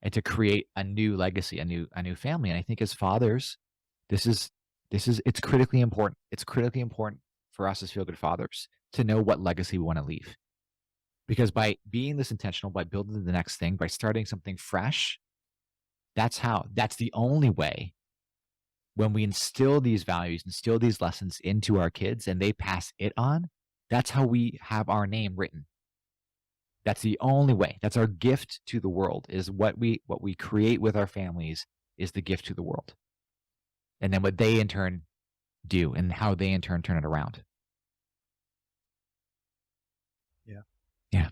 Speaker 2: and to create a new legacy, a new family. And I think as fathers, this is it's critically important. It's critically important for us as feel good fathers to know what legacy we want to leave. Because by being this intentional, by building the next thing, by starting something fresh, that's the only way, when we instill these values, instill these lessons into our kids and they pass it on, that's how we have our name written. That's the only way. That's our gift to the world, is what we create with our families is the gift to the world. And then what they in turn do and how they in turn turn it around.
Speaker 1: Yeah.
Speaker 2: Yeah.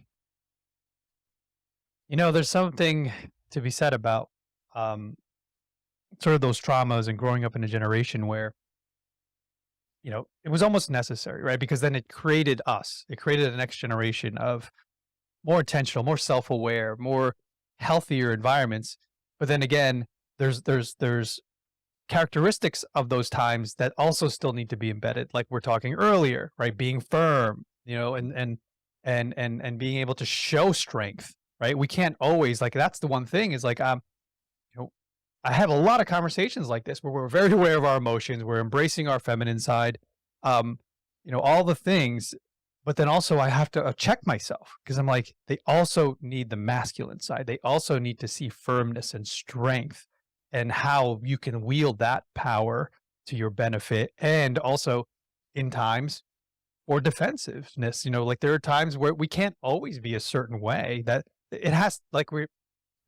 Speaker 1: There's something to be said about sort of those traumas and growing up in a generation where, it was almost necessary, right? Because then it created us. It created the next generation of more intentional, more self-aware, more healthier environments. But then again, there's characteristics of those times that also still need to be embedded, like we're talking earlier, right? Being firm, and being able to show strength, right? We can't always like that's the one thing is like you know, I have a lot of conversations like this where we're very aware of our emotions, we're embracing our feminine side, um, all the things, but then also I have to check myself because I'm like, they also need the masculine side. They also need to see firmness and strength and how you can wield that power to your benefit. And also in times or defensiveness, like there are times where we can't always be a certain way that it has like we're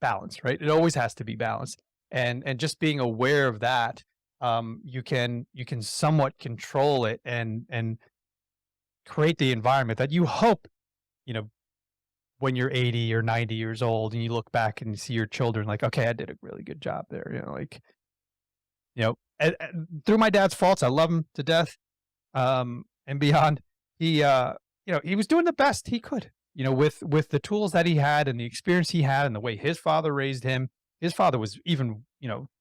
Speaker 1: balance, right? It always has to be balanced. And just being aware of that, you can somewhat control it and create the environment that you hope, you know, when you're 80 or 90 years old and you look back and you see your children like, okay, I did a really good job there. Like, through my dad's faults, I love him to death. And beyond, he was doing the best he could, with the tools that he had and the experience he had and the way his father raised him. His father was even,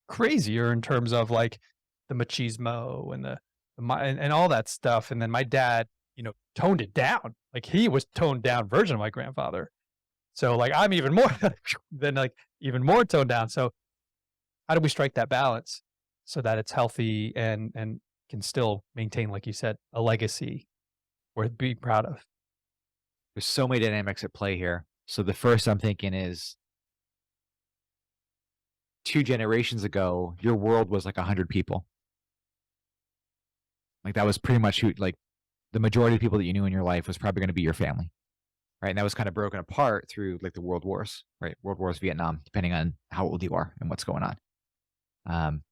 Speaker 1: crazier in terms of like the machismo and and all that stuff. And then my dad, toned it down. Like he was toned down version of my grandfather. So like I'm even more than like even more toned down. So how do we strike that balance so that it's healthy and can still maintain, like you said, a legacy worth being proud of?
Speaker 2: There's so many dynamics at play here. So the first I'm thinking is 2 generations ago, your world was like 100 people. Like that was pretty much who like the majority of people that you knew in your life was probably going to be your family. Right. And that was kind of broken apart through like the world wars, right? World wars, Vietnam, depending on how old you are and what's going on. Um,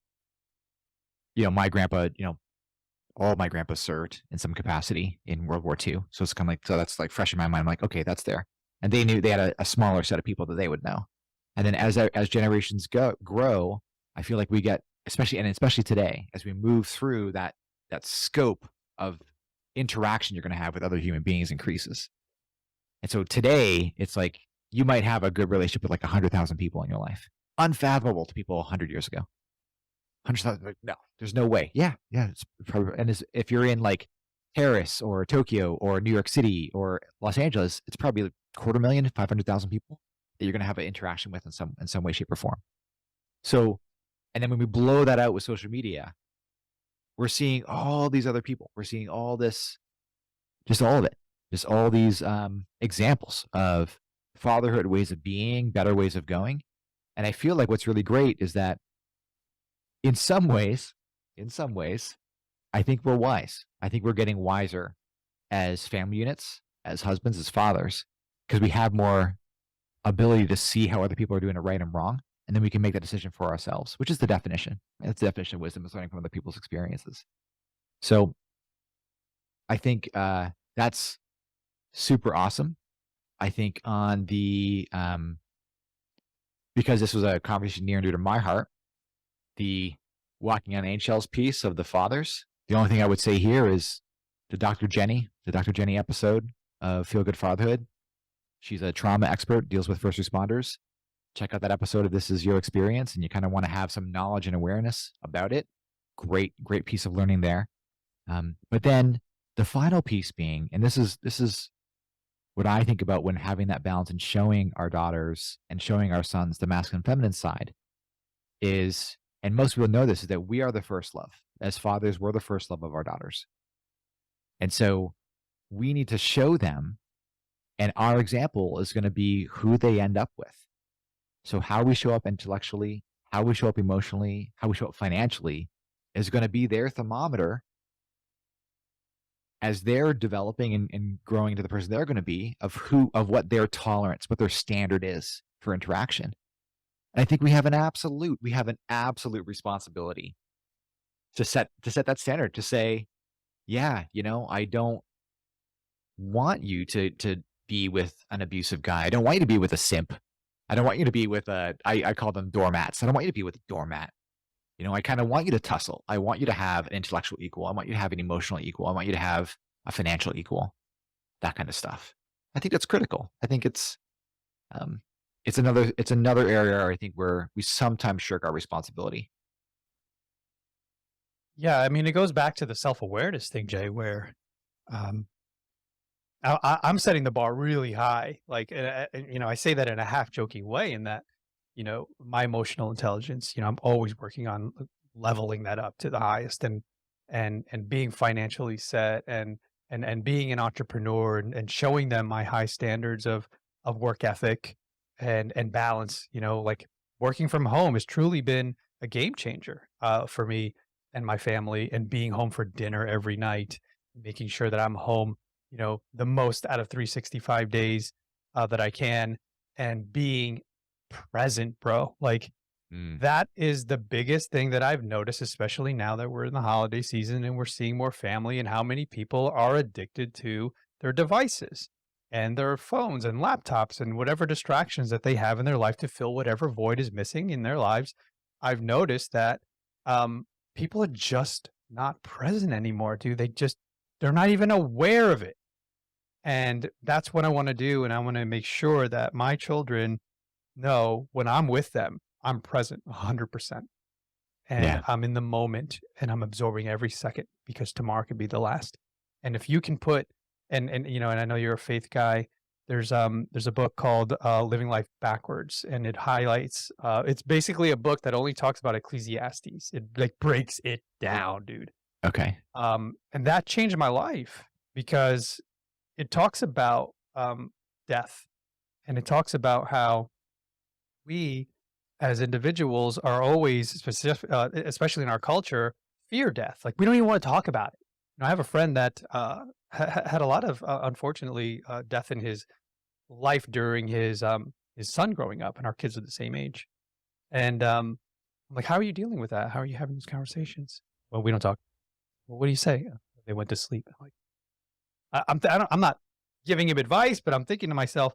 Speaker 2: my grandpa, all my grandpas served in some capacity in World War II. So it's kind of like, so that's like fresh in my mind. I'm like, okay, that's there. And they knew they had a smaller set of people that they would know. And then as generations grow, I feel like we get, especially today, as we move through that scope of interaction you're going to have with other human beings increases. And so today, it's like you might have a good relationship with like 100,000 people in your life. Unfathomable to people 100 years ago. 100,000, like, no, there's no way. Yeah, it's probably, and if you're in like Paris or Tokyo or New York City or Los Angeles, it's probably like 250,000, 500,000 people that you're going to have an interaction with in some way, shape, or form. So, and then when we blow that out with social media, we're seeing all these other people. We're seeing all this, just all of it, just all these examples of fatherhood, ways of being, better ways of going. And I feel like what's really great is that in some ways, I think we're wise. I think we're getting wiser as family units, as husbands, as fathers, because we have more ability to see how other people are doing it right and wrong. And then we can make that decision for ourselves, which is the definition. That's the definition of wisdom, is learning from other people's experiences. So I think that's super awesome. I think on the, because this was a conversation near and dear to my heart, the walking on eggshells piece of the fathers. The only thing I would say here is the Dr. Jenny episode of Feel Good Fatherhood. She's a trauma expert, deals with first responders. Check out that episode if this is your experience and you kind of want to have some knowledge and awareness about it. Great piece of learning there. But then the final piece being, and this is what I think about when having that balance and showing our daughters and showing our sons the masculine and feminine side is, and most people know this, is that we are the first love. As fathers, we're the first love of our daughters. And so we need to show them, and our example is going to be who they end up with. So how we show up intellectually, how we show up emotionally, how we show up financially is going to be their thermometer as they're developing and growing into the person they're going to be, of what their tolerance, what their standard is for interaction. And I think we have an absolute responsibility to set that standard, to say, yeah, I don't want you to be with an abusive guy. I don't want you to be with a simp. I don't want you to be with I call them doormats. I don't want you to be with a doormat. I kind of want you to tussle. I want you to have an intellectual equal. I want you to have an emotional equal. I want you to have a financial equal, that kind of stuff. I think that's critical. I think it's another area where I think where we sometimes shirk our responsibility.
Speaker 1: Yeah, I mean, it goes back to the self-awareness thing, Jay, where um, I'm setting the bar really high. Like, I say that in a half joking way in that, my emotional intelligence, I'm always working on leveling that up to the highest and being financially set and being an entrepreneur and showing them my high standards of work ethic and balance, like working from home has truly been a game changer for me and my family and being home for dinner every night, making sure that I'm home the most out of 365 days that I can and being present, bro. Like
Speaker 2: Mm,
Speaker 1: that is the biggest thing that I've noticed, especially now that we're in the holiday season and we're seeing more family and how many people are addicted to their devices and their phones and laptops and whatever distractions that they have in their life to fill whatever void is missing in their lives. I've noticed that people are just not present anymore, dude. They're not even aware of it. And that's what I wanna do, and I wanna make sure that my children know when I'm with them, I'm present 100%, and
Speaker 2: yeah.
Speaker 1: I'm in the moment, and I'm absorbing every second because tomorrow could be the last. And if you can put and I know you're a faith guy, there's a book called, Living Life Backwards, and it highlights, it's basically a book that only talks about Ecclesiastes. It, like, breaks it down, dude.
Speaker 2: Okay.
Speaker 1: And that changed my life because it talks about, death, and it talks about how we, as individuals, are always especially in our culture, fear death. Like, we don't even wanna talk about it. I have a friend that, had a lot of, unfortunately, death in his life during his son growing up, and our kids are the same age. And, I'm like, "How are you dealing with that? How are you having these conversations?" "Well, we don't talk." "Well, what do you say?" "They went to sleep." I'm like, I'm not giving him advice, but I'm thinking to myself,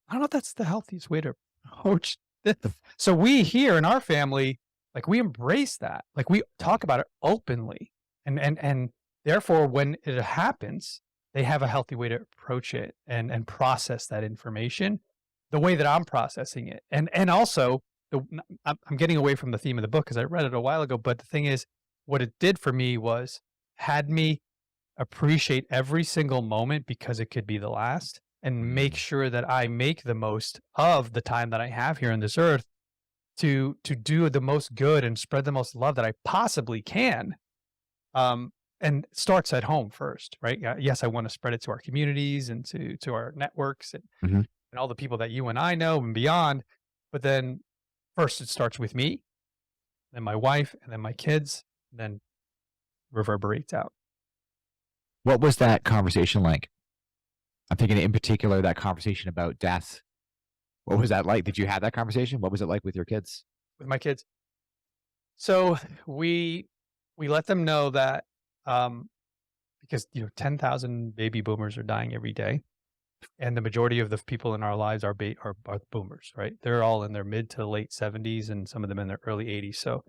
Speaker 1: I don't know if that's the healthiest way to approach this. So we here in our family, like we embrace that. Like we talk about it openly. And therefore when it happens, they have a healthy way to approach it and process that information the way that I'm processing it. And also I'm getting away from the theme of the book because I read it a while ago. But the thing is, what it did for me was had me appreciate every single moment because it could be the last and make
Speaker 2: Mm,
Speaker 1: sure that I make the most of the time that I have here on this earth to do the most good and spread the most love that I possibly can. Um, and it starts at home first, right? Yes, I want to spread it to our communities and to our networks
Speaker 2: mhm.
Speaker 1: and all the people that you and I know and beyond. But then first it starts with me, then my wife, and then my kids, and then reverberates out.
Speaker 2: What was that conversation like? I'm thinking in particular that conversation about death. What was that like? Did you have that conversation? What was it like with your kids?
Speaker 1: With my kids. So we we let them know that um, because 10,000 baby boomers are dying every day, and the majority of the people in our lives are boomers, right? They're all in their mid to late 70s, and some of them in their early 80s. So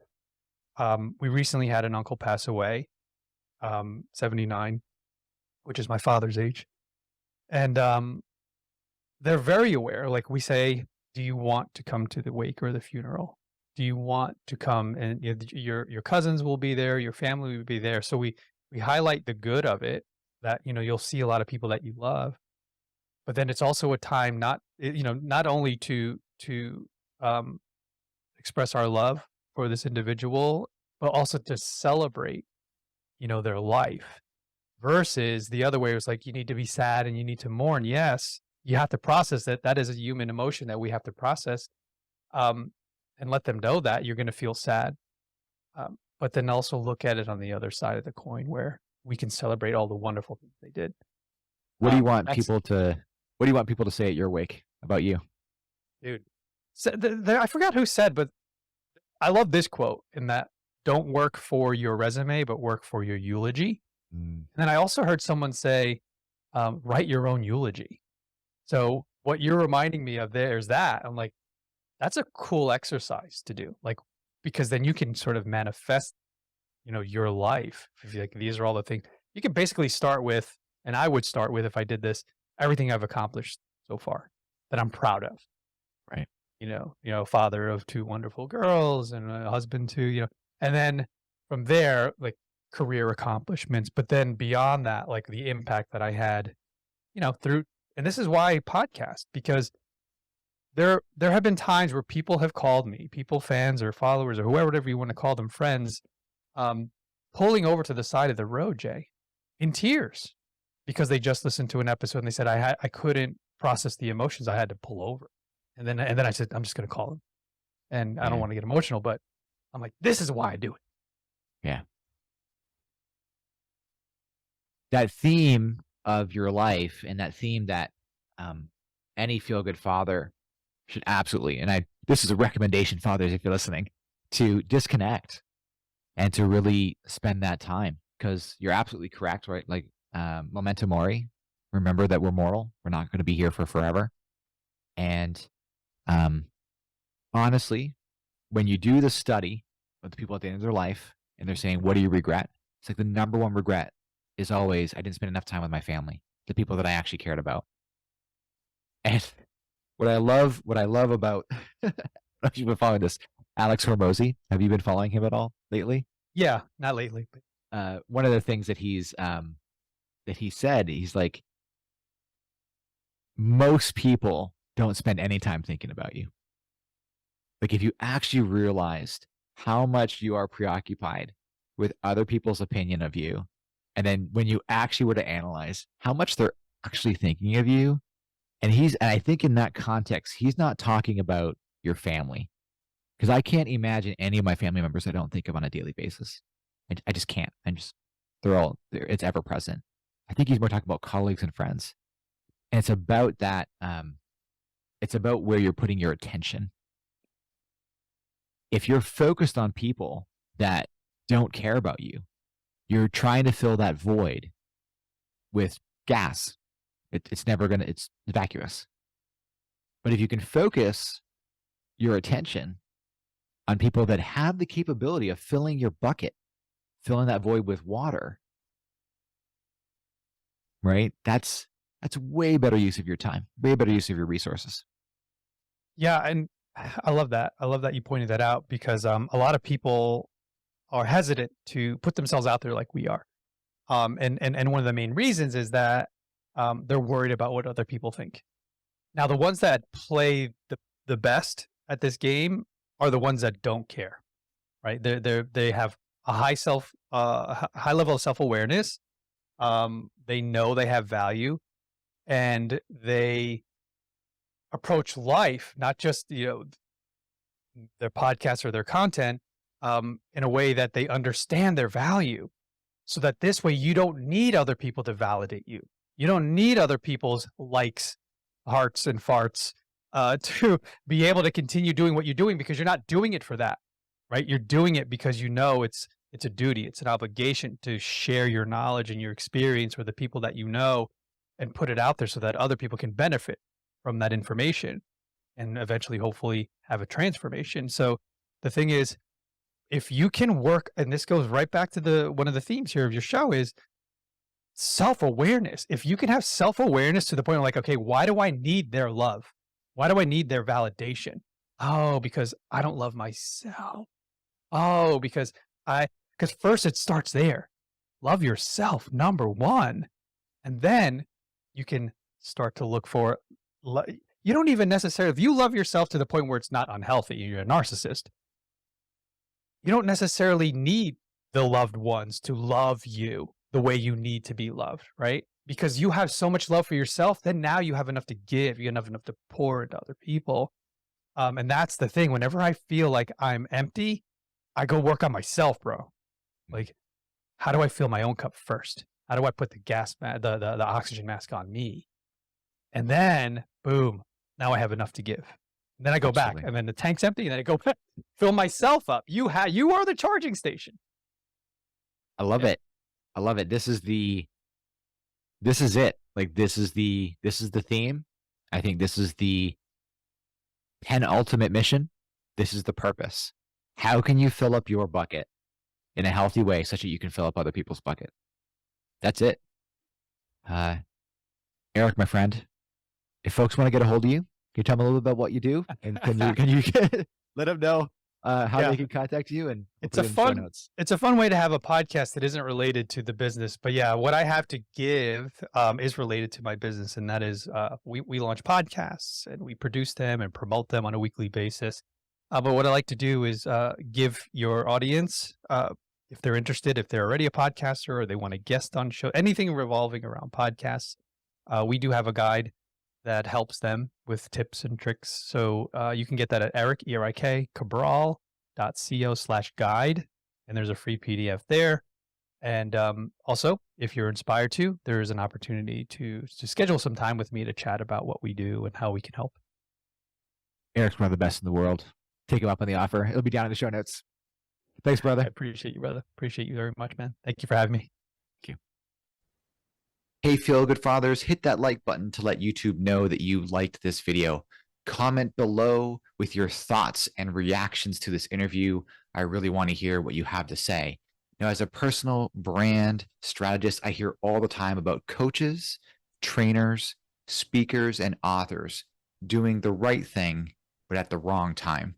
Speaker 1: we recently had an uncle pass away, 79, which is my father's age, and they're very aware. Like we say, "Do you want to come to the wake or the funeral? Do you want to come and your cousins will be there, your family will be there." So we highlight the good of it that you'll see a lot of people that you love, but then it's also a time not only to um, express our love for this individual, but also to celebrate their life versus the other way was like you need to be sad and you need to mourn. Yes, you have to process it. That is a human emotion that we have to process, um, and let them know that you're going to feel sad. But then also look at it on the other side of the coin where we can celebrate all the wonderful things they did.
Speaker 2: What do you want
Speaker 1: That's
Speaker 2: people to what do you want people to say at your wake about you?
Speaker 1: dude. So I forgot who said, but I love this quote in that don't work for your resume, but work for your eulogy.
Speaker 2: Mm,
Speaker 1: And then I also heard someone say, write your own eulogy. So what you're reminding me of there is that I'm like, that's a cool exercise to do. Like, because then you can sort of manifest, your life. If you're like, these are all the things you can basically start with, and I would start with if I did this, everything I've accomplished so far that I'm proud of.
Speaker 2: right.
Speaker 1: Father of two wonderful girls and a husband to, and then from there, like career accomplishments. But then beyond that, like the impact that I had through, and this is why I podcast, because there have been times where people have called me, people, fans or followers or whoever, whatever you want to call them, friends, um, pulling over to the side of the road, Jay, in tears because they just listened to an episode and they said I couldn't process the emotions, I had to pull over, and then I said I'm just going to call him, and I don't
Speaker 2: Yeah.
Speaker 1: want to get emotional, but I'm like, this is why I do it.
Speaker 2: Yeah. That theme of your life and that theme that any feel good father should absolutely, and this is a recommendation, fathers, if you're listening, to disconnect and to really spend that time, because you're absolutely correct, right? Like, memento mori, remember that we're mortal. We're not going to be here for forever. And um, honestly, when you do the study with the people at the end of their life and they're saying, what do you regret? It's like the number one regret is always, I didn't spend enough time with my family, the people that I actually cared about. And what I love about, I don't know if you've been following this, Alex Hormozy. Have you been following him at all lately?
Speaker 1: Yeah, not lately, but
Speaker 2: One of the things that he said, he's like, most people don't spend any time thinking about you. Like, if you actually realized how much you are preoccupied with other people's opinion of you, and then when you actually were to analyze how much they're actually thinking of you, and I think in that context, he's not talking about your family, because I can't imagine any of my family members I don't think of on a daily basis. I just can't. They're all there. It's ever present. I think he's more talking about colleagues and friends, and it's about that. It's about where you're putting your attention. If you're focused on people that don't care about you, you're trying to fill that void with gas. It's never gonna. It's vacuous. But if you can focus your attention on people that have the capability of filling your bucket, filling that void with water, right? That's way better use of your time, way better use of your resources.
Speaker 1: yeah, and I love that. I love that you pointed that out because a lot of people are hesitant to put themselves out there like we are. And one of the main reasons is that they're worried about what other people think. Now, the ones that play the best at this game are the ones that don't care, right? They have a high level of self awareness. They know they have value, and they approach life not just their podcast or their content in a way that they understand their value, so that this way you don't need other people to validate you. You don't need other people's likes, hearts, and farts to be able to continue doing what you're doing, because you're not doing it for that, right? You're doing it because it's a duty, it's an obligation to share your knowledge and your experience with the people that you know, and put it out there so that other people can benefit from that information and eventually, hopefully, have a transformation. So the thing is, if you can work, and this goes right back to the one of the themes here of your show is self-awareness. If you can have self-awareness to the point of like, okay, why do I need their love? Why do I need their validation? Oh, because I don't love myself. Oh, because first it starts there. Love yourself, number one. And then you can start to look for, you don't even necessarily, if you love yourself to the point where it's not unhealthy, you're a narcissist, you don't necessarily need the loved ones to love you the way you need to be loved, right? Because you have so much love for yourself, then now you have enough to give, you have enough to pour into other people. And that's the thing. Whenever I feel like I'm empty, I go work on myself, bro. Like, how do I fill my own cup first? How do I put the oxygen mask on me? And then, boom, now I have enough to give. And then I go back,
Speaker 2: Absolutely.
Speaker 1: and then the tank's empty, and then I go back, fill myself up. You are the charging station.
Speaker 2: I love
Speaker 1: Yeah.
Speaker 2: it. I love it. This is it. Like, this is the theme. I think this is the penultimate mission. This is the purpose. How can you fill up your bucket in a healthy way such that you can fill up other people's bucket? That's it. Eric, my friend, if folks want to get a hold of you, can you tell them a little bit about what you do? And can you let them know how
Speaker 1: Yeah.
Speaker 2: they can contact you, and we'll
Speaker 1: It's
Speaker 2: put
Speaker 1: a
Speaker 2: it in the show
Speaker 1: fun
Speaker 2: notes.
Speaker 1: it's a fun way to have a podcast that isn't related to the business, but yeah, what I have to give, is related to my business, and that is, we launch podcasts, and we produce them and promote them on a weekly basis. But what I like to do is, give your audience, if they're interested, if they're already a podcaster or they want to guest on show, anything revolving around podcasts, we do have a guide that helps them with tips and tricks. So, you can get that at Erick, Erik Cabral.co/guide, and there's a free PDF there. And also, if you're inspired to, there is an opportunity to schedule some time with me to chat about what we do and how we can help.
Speaker 2: Eric's one of the best in the world. Take him up on the offer. It'll be down in the show notes. Thanks,
Speaker 1: I
Speaker 2: brother.
Speaker 1: appreciate you, brother. Appreciate you very much, man. Thank you for having me.
Speaker 2: Thank you. Hey, Feel Good Fathers, hit that like button to let YouTube know that you liked this video. Comment below with your thoughts and reactions to this interview. I really want to hear what you have to say. Now, as a personal brand strategist, I hear all the time about coaches, trainers, speakers, and authors doing the right thing, but at the wrong time.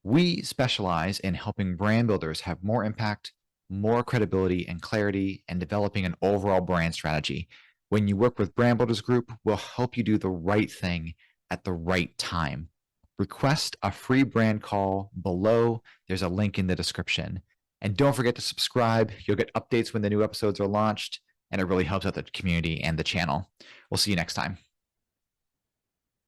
Speaker 2: We specialize in helping brand builders have more impact, more credibility and clarity, and developing an overall brand strategy. When you work with Brand Builders Group, we'll help you do the right thing at the right time. Request a free brand call below. There's a link in the description. And don't forget to subscribe. You'll get updates when the new episodes are launched, and it really helps out the community and the channel. We'll see you next time.